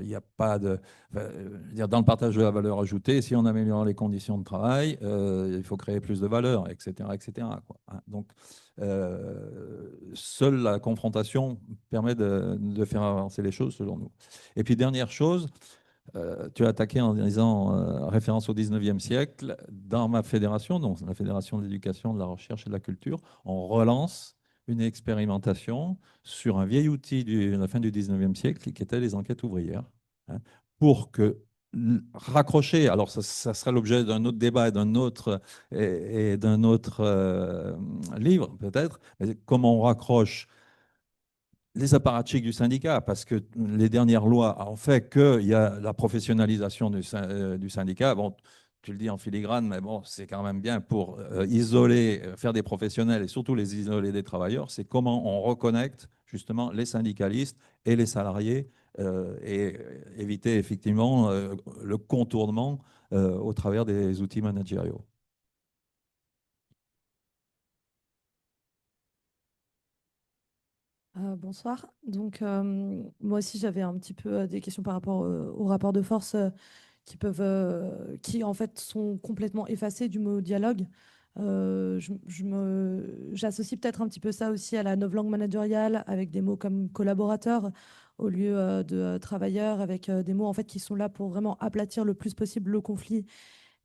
Speaker 6: il n'y a pas de. Enfin, je veux dire, dans le partage de la valeur ajoutée, si on améliore les conditions de travail, il faut créer plus de valeur, etc. etc. quoi. Hein. Donc, seule la confrontation permet de faire avancer les choses, selon nous. Et puis, dernière chose, tu as attaqué en disant référence au 19e siècle. Dans ma fédération, donc la Fédération de l'éducation, de la recherche et de la culture, on relance une expérimentation sur un vieil outil de la fin du 19e siècle qui était les enquêtes ouvrières. Hein, pour que raccrocher, alors ça sera l'objet d'un autre débat et d'un autre livre peut-être, mais comment on raccroche les apparatchiks du syndicat, parce que les dernières lois ont fait qu'il y a la professionnalisation du syndicat. Bon, tu le dis en filigrane, mais bon, c'est quand même bien pour isoler, faire des professionnels et surtout les isoler des travailleurs. C'est comment on reconnecte justement les syndicalistes et les salariés et éviter effectivement le contournement au travers des outils managériaux.
Speaker 7: Bonsoir. Donc, moi aussi, j'avais un petit peu des questions par rapport au rapport de force qui en fait sont complètement effacés du mot dialogue. J'associe peut-être un petit peu ça aussi à la novlangue managériale avec des mots comme collaborateur au lieu de travailleur, avec des mots en fait qui sont là pour vraiment aplatir le plus possible le conflit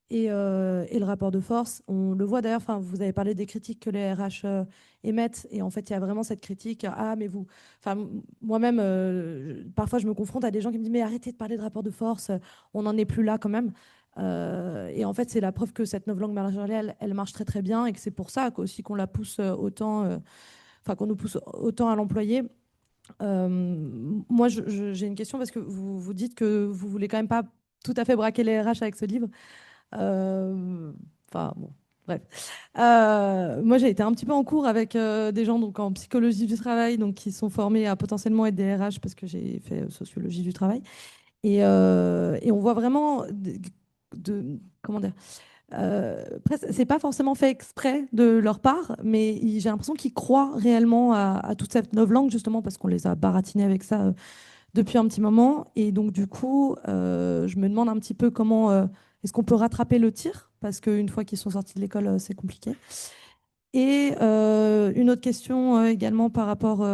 Speaker 7: et le rapport de force. On le voit d'ailleurs, enfin, vous avez parlé des critiques que les RH émettent, et en fait, il y a vraiment cette critique, ah, mais vous, enfin, moi-même, parfois, je me confronte à des gens qui me disent, mais arrêtez de parler de rapport de force, on n'en est plus là quand même. Et en fait, c'est la preuve que cette novlangue managériale, elle marche très très bien, et que c'est pour ça aussi qu'on la pousse autant, enfin, qu'on nous pousse autant à l'employer. Moi, j'ai une question parce que vous dites que vous voulez quand même pas tout à fait braquer les RH avec ce livre. Enfin, bon, bref. Moi, j'ai été un petit peu en cours avec des gens donc, en psychologie du travail, donc, qui sont formés à potentiellement être des RH parce que j'ai fait sociologie du travail. Et on voit vraiment comment dire, c'est pas forcément fait exprès de leur part, mais j'ai l'impression qu'ils croient réellement à toute cette novlangue, justement parce qu'on les a baratinés avec ça depuis un petit moment. Et donc, du coup, je me demande un petit peu comment est-ce qu'on peut rattraper le tir, parce qu'une fois qu'ils sont sortis de l'école, c'est compliqué. Et une autre question également par rapport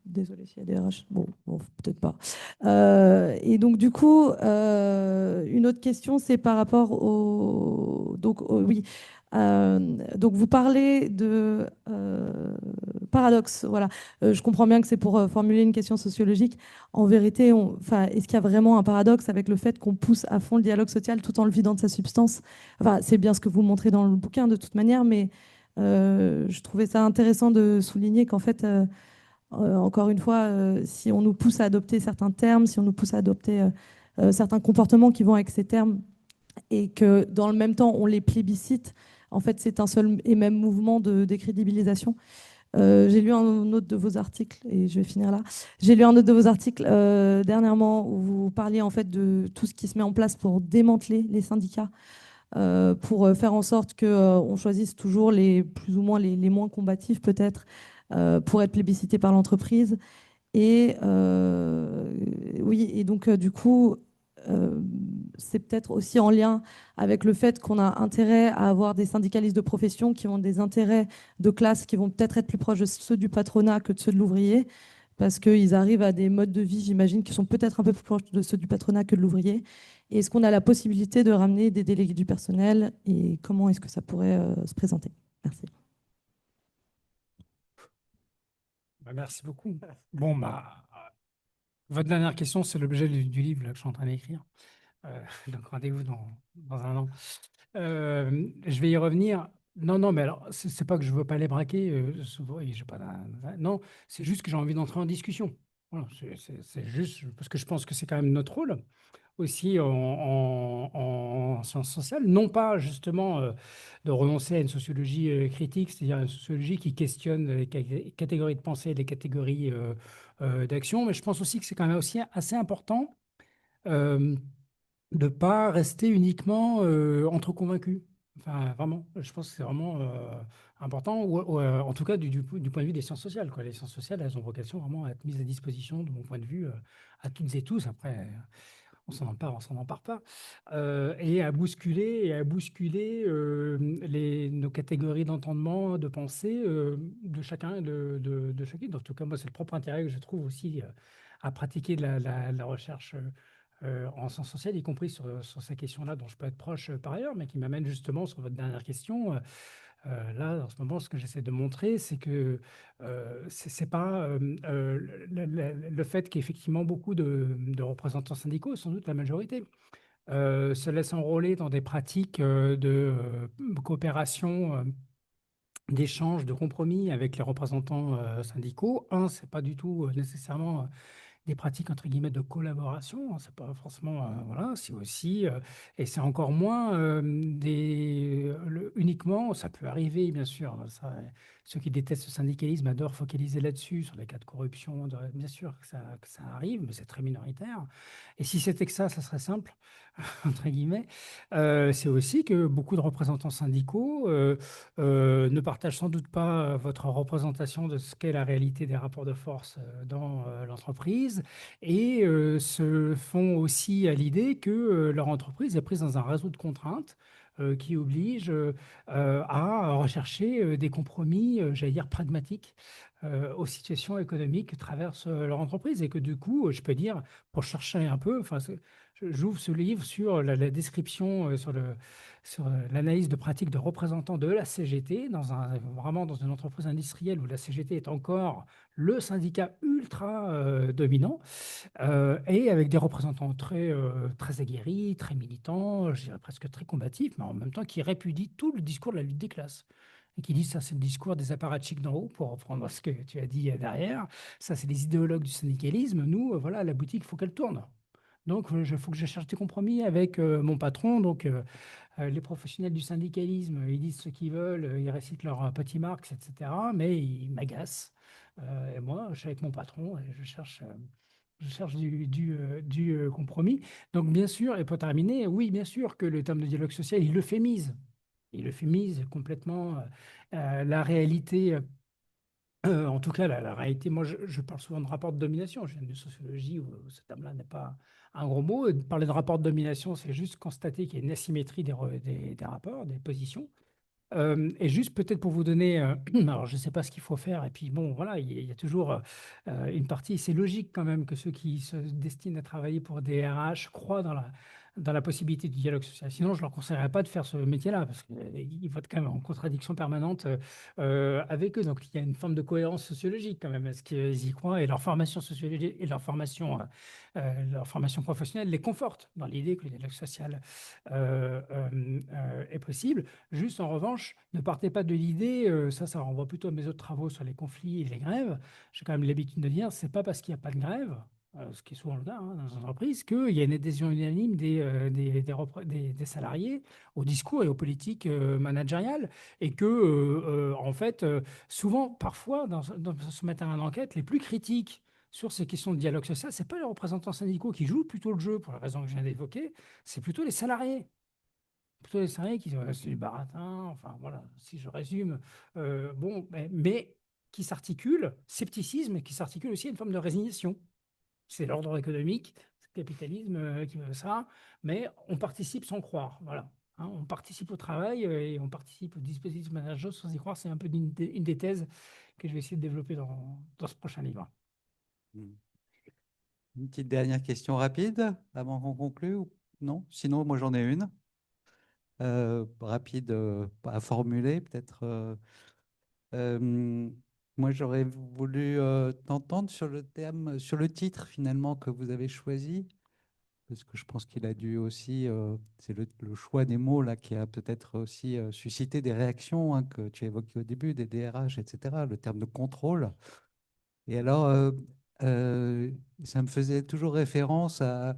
Speaker 7: désolé s'il y a des RH. Bon, peut-être pas. Et donc, du coup, une autre question, c'est par rapport au... Donc, oui. Donc, vous parlez de paradoxe. Voilà. Je comprends bien que c'est pour formuler une question sociologique. En vérité, enfin, est-ce qu'il y a vraiment un paradoxe avec le fait qu'on pousse à fond le dialogue social tout en le vidant de sa substance? Enfin, c'est bien ce que vous montrez dans le bouquin de toute manière, mais je trouvais ça intéressant de souligner qu'en fait, encore une fois, si on nous pousse à adopter certains termes, si on nous pousse à adopter certains comportements qui vont avec ces termes, et que dans le même temps, on les plébiscite, en fait, c'est un seul et même mouvement de décrédibilisation. J'ai lu un autre de vos articles, et je vais finir là. J'ai lu un autre de vos articles dernièrement où vous parliez en fait de tout ce qui se met en place pour démanteler les syndicats, pour faire en sorte qu'on choisisse toujours les plus ou moins les moins combatifs peut-être, pour être plébiscités par l'entreprise. Et oui, et donc du coup, euh, c'est peut-être aussi en lien avec le fait qu'on a intérêt à avoir des syndicalistes de profession qui ont des intérêts de classe qui vont peut-être être plus proches de ceux du patronat que de ceux de l'ouvrier, parce qu'ils arrivent à des modes de vie, j'imagine, qui sont peut-être un peu plus proches de ceux du patronat que de l'ouvrier. Et est-ce qu'on a la possibilité de ramener des délégués du personnel, et comment est-ce que ça pourrait se présenter? Merci.
Speaker 3: Merci beaucoup. Bon, bah, votre dernière question, c'est l'objet du livre là, que je suis en train d'écrire. Donc rendez-vous dans un an. Je vais y revenir. Non, non, mais alors, c'est pas que je veux pas les braquer. Oui, j'ai pas non, c'est juste que j'ai envie d'entrer en discussion. Voilà, c'est juste parce que je pense que c'est quand même notre rôle aussi en sciences sociales, non pas justement de renoncer à une sociologie critique, c'est-à-dire une sociologie qui questionne les catégories de pensée et les catégories d'action, mais je pense aussi que c'est quand même aussi assez important euh, de ne pas rester uniquement entre convaincus. Enfin, vraiment, je pense que c'est vraiment important, ou, en tout cas du point de vue des sciences sociales, quoi. Les sciences sociales, elles ont vocation vraiment à être mises à disposition, de mon point de vue, à toutes et tous. Après, on s'en empare, on s'en empare pas, et à bousculer nos catégories d'entendement, de pensée de chacun, de chacune. En tout cas, moi, c'est le propre intérêt que je trouve aussi à pratiquer de la recherche en sciences sociales, y compris sur ces questions-là dont je peux être proche par ailleurs, mais qui m'amène justement sur votre dernière question. Là, en ce moment, ce que j'essaie de montrer, c'est que c'est pas le fait qu'effectivement beaucoup de représentants syndicaux, sans doute la majorité, se laissent enrôler dans des pratiques de coopération, d'échange, de compromis avec les représentants syndicaux. C'est pas du tout nécessairement des pratiques entre guillemets de collaboration, hein, c'est pas forcément voilà, c'est aussi et c'est encore moins uniquement, ça peut arriver bien sûr, ça, ceux qui détestent le syndicalisme adorent focaliser là-dessus sur les cas de corruption, bien sûr que ça arrive, mais c'est très minoritaire. Et si c'était que ça serait simple. entre guillemets, c'est aussi que beaucoup de représentants syndicaux ne partagent sans doute pas votre représentation de ce qu'est la réalité des rapports de force dans l'entreprise et se font aussi à l'idée que leur entreprise est prise dans un réseau de contraintes qui oblige à rechercher des compromis, j'allais dire pragmatiques, aux situations économiques que traverse leur entreprise et que du coup, je peux dire, pour chercher un peu, enfin, j'ouvre ce livre sur la description, sur l'analyse de pratiques de représentants de la CGT, vraiment dans une entreprise industrielle où la CGT est encore le syndicat ultra dominant, et avec des représentants très aguerris, très militants, je dirais presque très combatifs, mais en même temps qui répudient tout le discours de la lutte des classes. Et qui disent ça, c'est le discours des apparatchiks d'en haut, pour reprendre ce que tu as dit derrière. Ça, c'est les idéologues du syndicalisme. Nous, voilà, la boutique, il faut qu'elle tourne. Donc, il faut que je cherche des compromis avec mon patron. Donc, les professionnels du syndicalisme, ils disent ce qu'ils veulent, ils récitent leur petit Marx, etc. Mais ils m'agacent. Et moi, je suis avec mon patron et je cherche du compromis. Donc, bien sûr, et pour terminer, oui, bien sûr que le terme de dialogue social, il euphémise. Il euphémise complètement la réalité. En tout cas, la réalité, moi, je parle souvent de rapport de domination. Je viens de sociologie où ce terme-là n'est pas un gros mot. Et parler de rapport de domination, c'est juste constater qu'il y a une asymétrie des rapports, des positions. Et juste peut-être pour vous donner, alors je ne sais pas ce qu'il faut faire, et puis bon, voilà, il y a toujours une partie, c'est logique quand même que ceux qui se destinent à travailler pour des RH croient dans la possibilité du dialogue social. Sinon, je ne leur conseillerais pas de faire ce métier-là, parce qu'ils vont être quand même en contradiction permanente avec eux. Donc il y a une forme de cohérence sociologique quand même, est-ce qu'ils y croient, et leur formation sociologique et leur formation professionnelle les conforte dans l'idée que le dialogue social est possible. Juste en revanche, ne partez pas de l'idée, ça renvoie plutôt à mes autres travaux sur les conflits et les grèves. J'ai quand même l'habitude de dire, c'est pas parce qu'il n'y a pas de grève, ce qui est souvent le cas dans les entreprises, qu'il y a une adhésion unanime des salariés au discours et aux politiques managériales, et que, en fait, souvent, parfois, dans ce matin d'enquête, les plus critiques sur ces questions de dialogue social, c'est pas les représentants syndicaux qui jouent plutôt le jeu, pour la raison que je viens d'évoquer, c'est plutôt les salariés. Plutôt les salariés qui sont c'est du baratin, enfin voilà, si je résume, bon, mais qui s'articule, scepticisme, et qui s'articule aussi à une forme de résignation. C'est l'ordre économique, c'est le capitalisme qui veut ça, mais on participe sans croire, voilà. Hein, on participe au travail et on participe au dispositif management sans y croire. C'est un peu une des thèses que je vais essayer de développer dans ce prochain livre.
Speaker 1: Une petite dernière question rapide avant qu'on conclue ou non? Sinon, moi j'en ai une. Rapide à formuler peut-être. Moi j'aurais voulu t'entendre sur le terme, sur le titre finalement que vous avez choisi, parce que je pense qu'il a dû aussi, c'est le choix des mots là qui a peut-être aussi suscité des réactions hein, que tu as évoquées au début, des DRH, etc. Le terme de contrôle. Et alors, ça me faisait toujours référence à une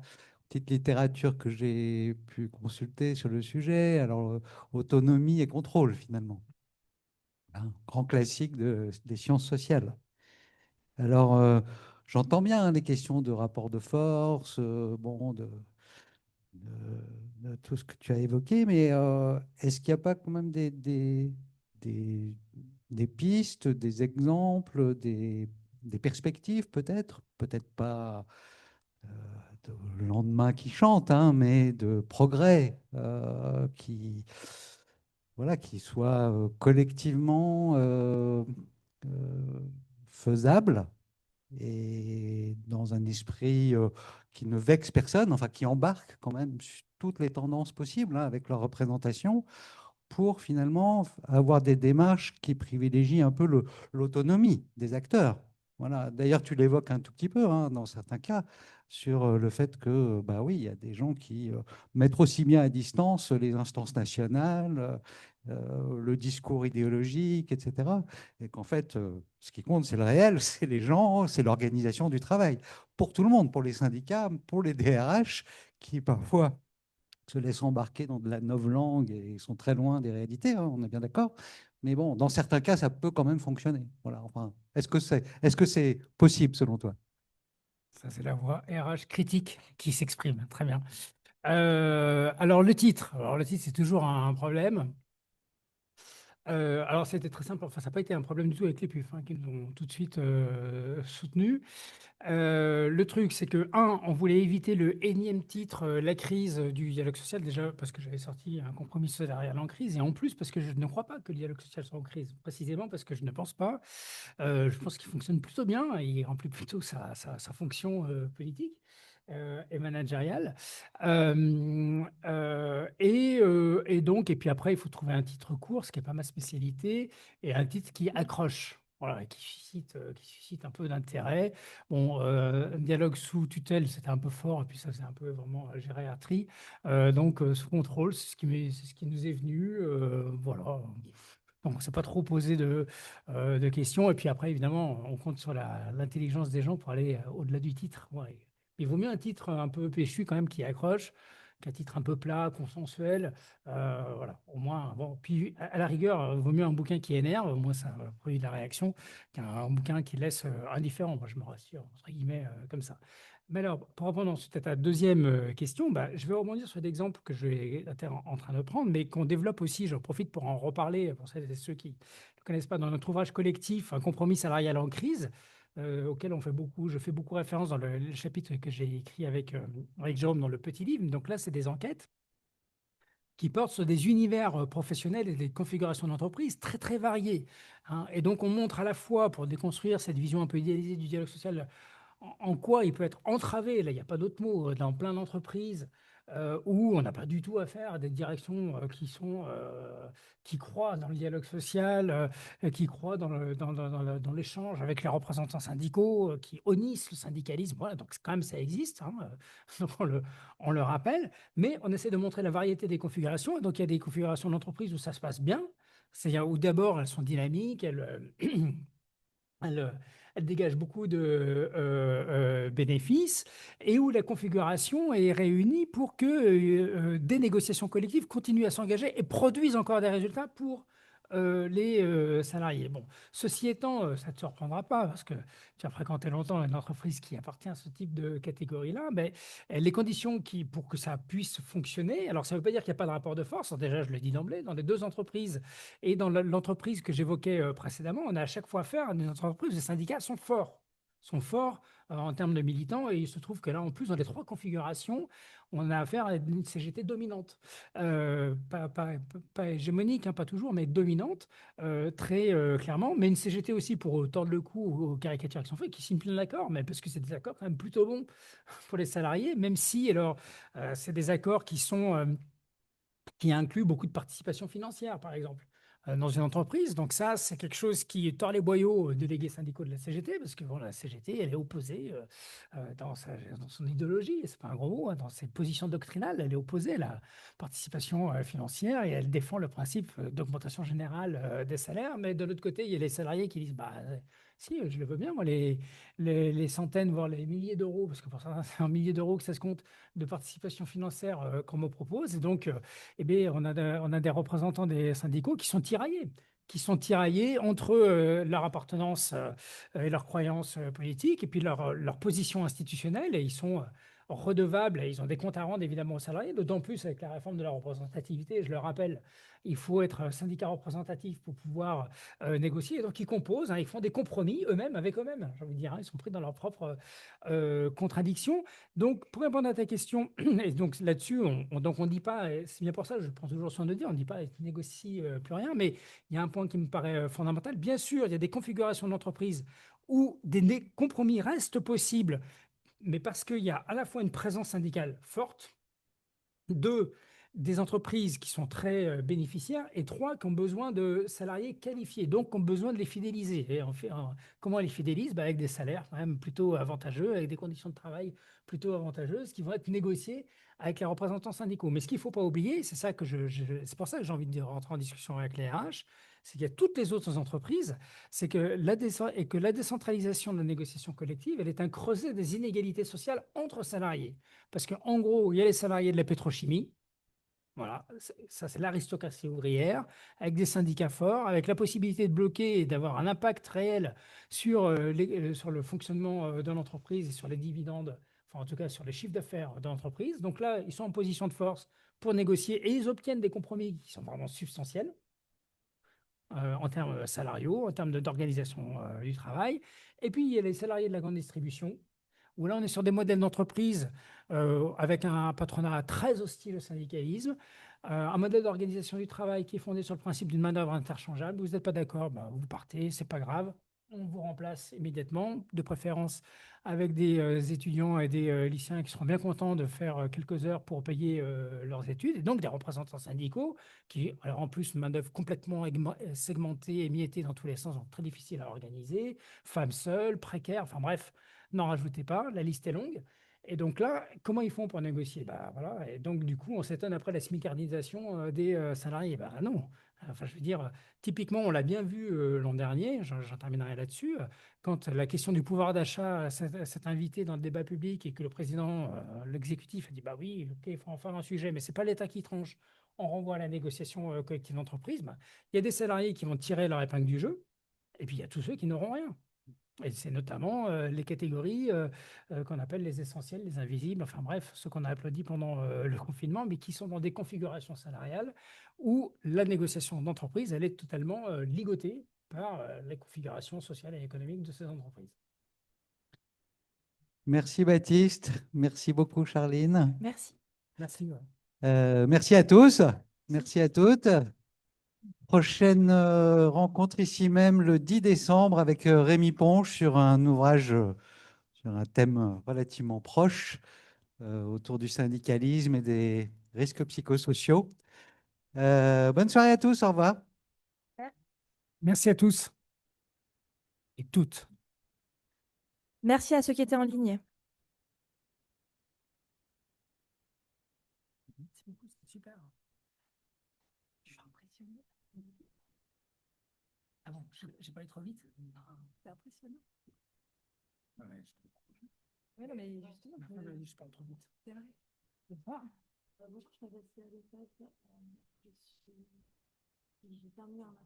Speaker 1: petite littérature que j'ai pu consulter sur le sujet. Alors, autonomie et contrôle, finalement. Un grand classique des sciences sociales. Alors, j'entends bien hein, les questions de rapport de force, bon, de tout ce que tu as évoqué, mais est-ce qu'il n'y a pas quand même des, des pistes, des exemples, des perspectives peut-être, peut-être pas euh, le lendemain qui chante, hein, mais de progrès voilà, qui soient collectivement faisables et dans un esprit qui ne vexe personne, enfin qui embarque quand même toutes les tendances possibles hein, avec leur représentation pour finalement avoir des démarches qui privilégient un peu l'autonomie des acteurs. Voilà. D'ailleurs, tu l'évoques un tout petit peu hein, dans certains cas sur le fait que, bah oui, il y a des gens qui mettent aussi bien à distance les instances nationales, le discours idéologique, etc. Et qu'en fait, ce qui compte, c'est le réel, c'est les gens, c'est l'organisation du travail. Pour tout le monde, pour les syndicats, pour les DRH, qui parfois se laissent embarquer dans de la novlangue et sont très loin des réalités, hein, on est bien d'accord. Mais bon, dans certains cas, ça peut quand même fonctionner. Voilà, enfin, est-ce que c'est possible selon toi?
Speaker 3: Ça, c'est la voix RH critique qui s'exprime. Très bien. Alors le titre, c'est toujours un problème. Alors c'était très simple, enfin ça n'a pas été un problème du tout avec les PUF, hein, qui nous ont tout de suite soutenus. Le truc, c'est que, on voulait éviter le énième titre, la crise du dialogue social, déjà parce que j'avais sorti un compromis salarial en crise, et en plus parce que je ne crois pas que le dialogue social soit en crise, précisément parce que je ne pense pas. Je pense qu'il fonctionne plutôt bien, et il remplit plutôt sa fonction politique et managériale. Et donc, et puis après, il faut trouver un titre court, ce qui n'est pas ma spécialité, et un titre qui accroche. Voilà, qui suscite un peu d'intérêt. Bon, un dialogue sous tutelle, c'était un peu fort, et puis ça faisait un peu vraiment gériatrie. Donc, sous contrôle, c'est ce qui nous est venu. Voilà. Donc, c'est pas trop posé de questions. Et puis après, évidemment, on compte sur l'intelligence des gens pour aller au-delà du titre. Ouais. Il vaut mieux un titre un peu péchu quand même qui accroche, qu'un titre un peu plat, consensuel. Voilà, au moins, bon. Puis à la rigueur, il vaut mieux un bouquin qui énerve, au moins ça produit de la réaction, qu'un bouquin qui laisse indifférent. Moi, je me rassure, entre guillemets, comme ça. Mais alors, pour répondre ensuite à ta deuxième question, bah, je vais rebondir sur l'exemple que je suis en train de prendre, mais qu'on développe aussi. J'en profite pour en reparler pour celles et ceux qui ne connaissent pas, dans notre ouvrage collectif, Un compromis salarial en crise, auquel je fais beaucoup référence dans le chapitre que j'ai écrit avec Jérôme dans le petit livre. Donc là, c'est des enquêtes qui portent sur des univers professionnels et des configurations d'entreprise très, très variées, hein. Et donc, on montre à la fois, pour déconstruire cette vision un peu idéalisée du dialogue social, en quoi il peut être entravé, là il n'y a pas d'autre mot, dans plein d'entreprises où on n'a pas du tout affaire à des directions qui croient dans le dialogue social, qui croient dans l'échange avec les représentants syndicaux, qui honnissent le syndicalisme. Voilà, donc quand même ça existe, hein, donc on le rappelle, mais on essaie de montrer la variété des configurations. Et donc il y a des configurations d'entreprise où ça se passe bien, c'est-à-dire où d'abord elles sont dynamiques, elle, elle dégage beaucoup de bénéfices, et où la configuration est réunie pour que des négociations collectives continuent à s'engager et produisent encore des résultats pour les salariés. Bon, ceci étant, ça ne te surprendra pas parce que tu as fréquenté longtemps une entreprise qui appartient à ce type de catégorie-là, mais les conditions pour que ça puisse fonctionner, alors ça ne veut pas dire qu'il n'y a pas de rapport de force. Alors déjà, je le dis d'emblée, dans les deux entreprises et dans l'entreprise que j'évoquais précédemment, on a à chaque fois affaire à des entreprises où les syndicats sont forts en termes de militants, et il se trouve que là, en plus, dans les trois configurations, on a affaire à une CGT dominante, pas hégémonique, hein, pas toujours, mais dominante, très clairement, mais une CGT aussi, pour tordre le cou aux caricatures qui sont faites, qui signent plein d'accords, mais parce que c'est des accords quand même plutôt bons pour les salariés, même si, alors, c'est des accords qui inclut beaucoup de participation financière, par exemple, dans une entreprise. Donc ça, c'est quelque chose qui tord les boyaux aux délégués syndicaux de la CGT, parce que bon, la CGT, elle est opposée dans son idéologie, c'est pas un gros mot, hein, dans ses positions doctrinales, elle est opposée à la participation financière, et elle défend le principe d'augmentation générale des salaires. Mais de l'autre côté, il y a les salariés qui disent, bah, si, je le veux bien, moi, les centaines, voire les milliers d'euros, parce que pour ça, c'est en milliers d'euros que ça se compte, de participation financière qu'on me propose. Et donc, eh bien, on a des représentants des syndicaux qui sont tiraillés entre leur appartenance et leurs croyances politiques, et puis leur position institutionnelle, et ils sont redevables, et ils ont des comptes à rendre évidemment aux salariés, d'autant plus avec la réforme de la représentativité. Je le rappelle, il faut être syndicat représentatif pour pouvoir négocier. Et donc ils composent, hein, ils font des compromis eux-mêmes avec eux-mêmes, j'ai envie de dire, hein, ils sont pris dans leurs propres contradictions. Donc, pour répondre à ta question, et donc là-dessus, donc on dit pas, et c'est bien pour ça, je prends toujours soin de dire, on ne dit pas négocie plus rien, mais il y a un point qui me paraît fondamental. Bien sûr, il y a des configurations d'entreprise où des compromis restent possibles, mais parce qu'il y a à la fois une présence syndicale forte, deux, des entreprises qui sont très bénéficiaires, et trois, qui ont besoin de salariés qualifiés, donc qui ont besoin de les fidéliser. Et comment on les fidélise? Bah, avec des salaires quand même plutôt avantageux, avec des conditions de travail plutôt avantageuses, qui vont être négociées avec les représentants syndicaux. Mais ce qu'il ne faut pas oublier, c'est ça que c'est pour ça que j'ai envie de rentrer en discussion avec les RH, c'est qu'il y a toutes les autres entreprises, c'est que la décentralisation de la négociation collective, elle est un creuset des inégalités sociales entre salariés. Parce qu'en gros, il y a les salariés de la pétrochimie, voilà, ça c'est l'aristocratie ouvrière, avec des syndicats forts, avec la possibilité de bloquer et d'avoir un impact réel sur le fonctionnement de l'entreprise et sur les dividendes enfin en tout cas sur les chiffres d'affaires de l'entreprise. Donc là, ils sont en position de force pour négocier et ils obtiennent des compromis qui sont vraiment substantiels en termes salariaux, en termes d'organisation du travail. Et puis, il y a les salariés de la grande distribution, où là, on est sur des modèles d'entreprise avec un patronat très hostile au syndicalisme, un modèle d'organisation du travail qui est fondé sur le principe d'une main-d'œuvre interchangeable. Vous n'êtes pas d'accord, bah, vous partez, c'est pas grave. On vous remplace immédiatement, de préférence avec des étudiants et des lycéens qui seront bien contents de faire quelques heures pour payer leurs études, et donc des représentants syndicaux qui, alors en plus, main-d'œuvre complètement segmentée, émiettée dans tous les sens, donc très difficile à organiser, femmes seules, précaires, enfin bref, n'en rajoutez pas, la liste est longue. Et donc là, comment ils font pour négocier? Bah, voilà. Et donc, du coup, on s'étonne après la smicardisation des salariés. Bah, non. Enfin, je veux dire, typiquement, on l'a bien vu l'an dernier, j'en terminerai là-dessus, quand la question du pouvoir d'achat s'est invitée dans le débat public et que le président, l'exécutif, a dit bah oui, ok, il faut en faire un sujet, mais ce n'est pas l'État qui tranche. On renvoie à la négociation collective d'entreprise. Bah, il y a des salariés qui vont tirer leur épingle du jeu, et puis il y a tous ceux qui n'auront rien. Et c'est notamment les catégories qu'on appelle les essentiels, les invisibles, enfin bref, ceux qu'on a applaudis pendant le confinement, mais qui sont dans des configurations salariales où la négociation d'entreprise, elle est totalement ligotée par les configurations sociales et économiques de ces entreprises.
Speaker 1: Merci Baptiste, merci beaucoup Charline.
Speaker 2: Merci.
Speaker 3: Merci.
Speaker 1: Merci à tous, merci à toutes. Prochaine rencontre ici même le 10 décembre avec Rémi Ponche sur un ouvrage, sur un thème relativement proche autour du syndicalisme et des risques psychosociaux. Bonne soirée à tous, au revoir.
Speaker 3: Merci à tous et toutes.
Speaker 2: Merci à ceux qui étaient en ligne.
Speaker 3: Merci beaucoup, c'était super. Je suis impressionné. Ah bon, j'ai pas allé trop vite?
Speaker 2: C'est impressionnant.
Speaker 3: Ouais,
Speaker 2: Oui, non, mais justement,
Speaker 3: je parle trop vite.
Speaker 2: c'est vrai.
Speaker 3: Ah.
Speaker 2: Bonjour, je m'appelle Céline. Je termine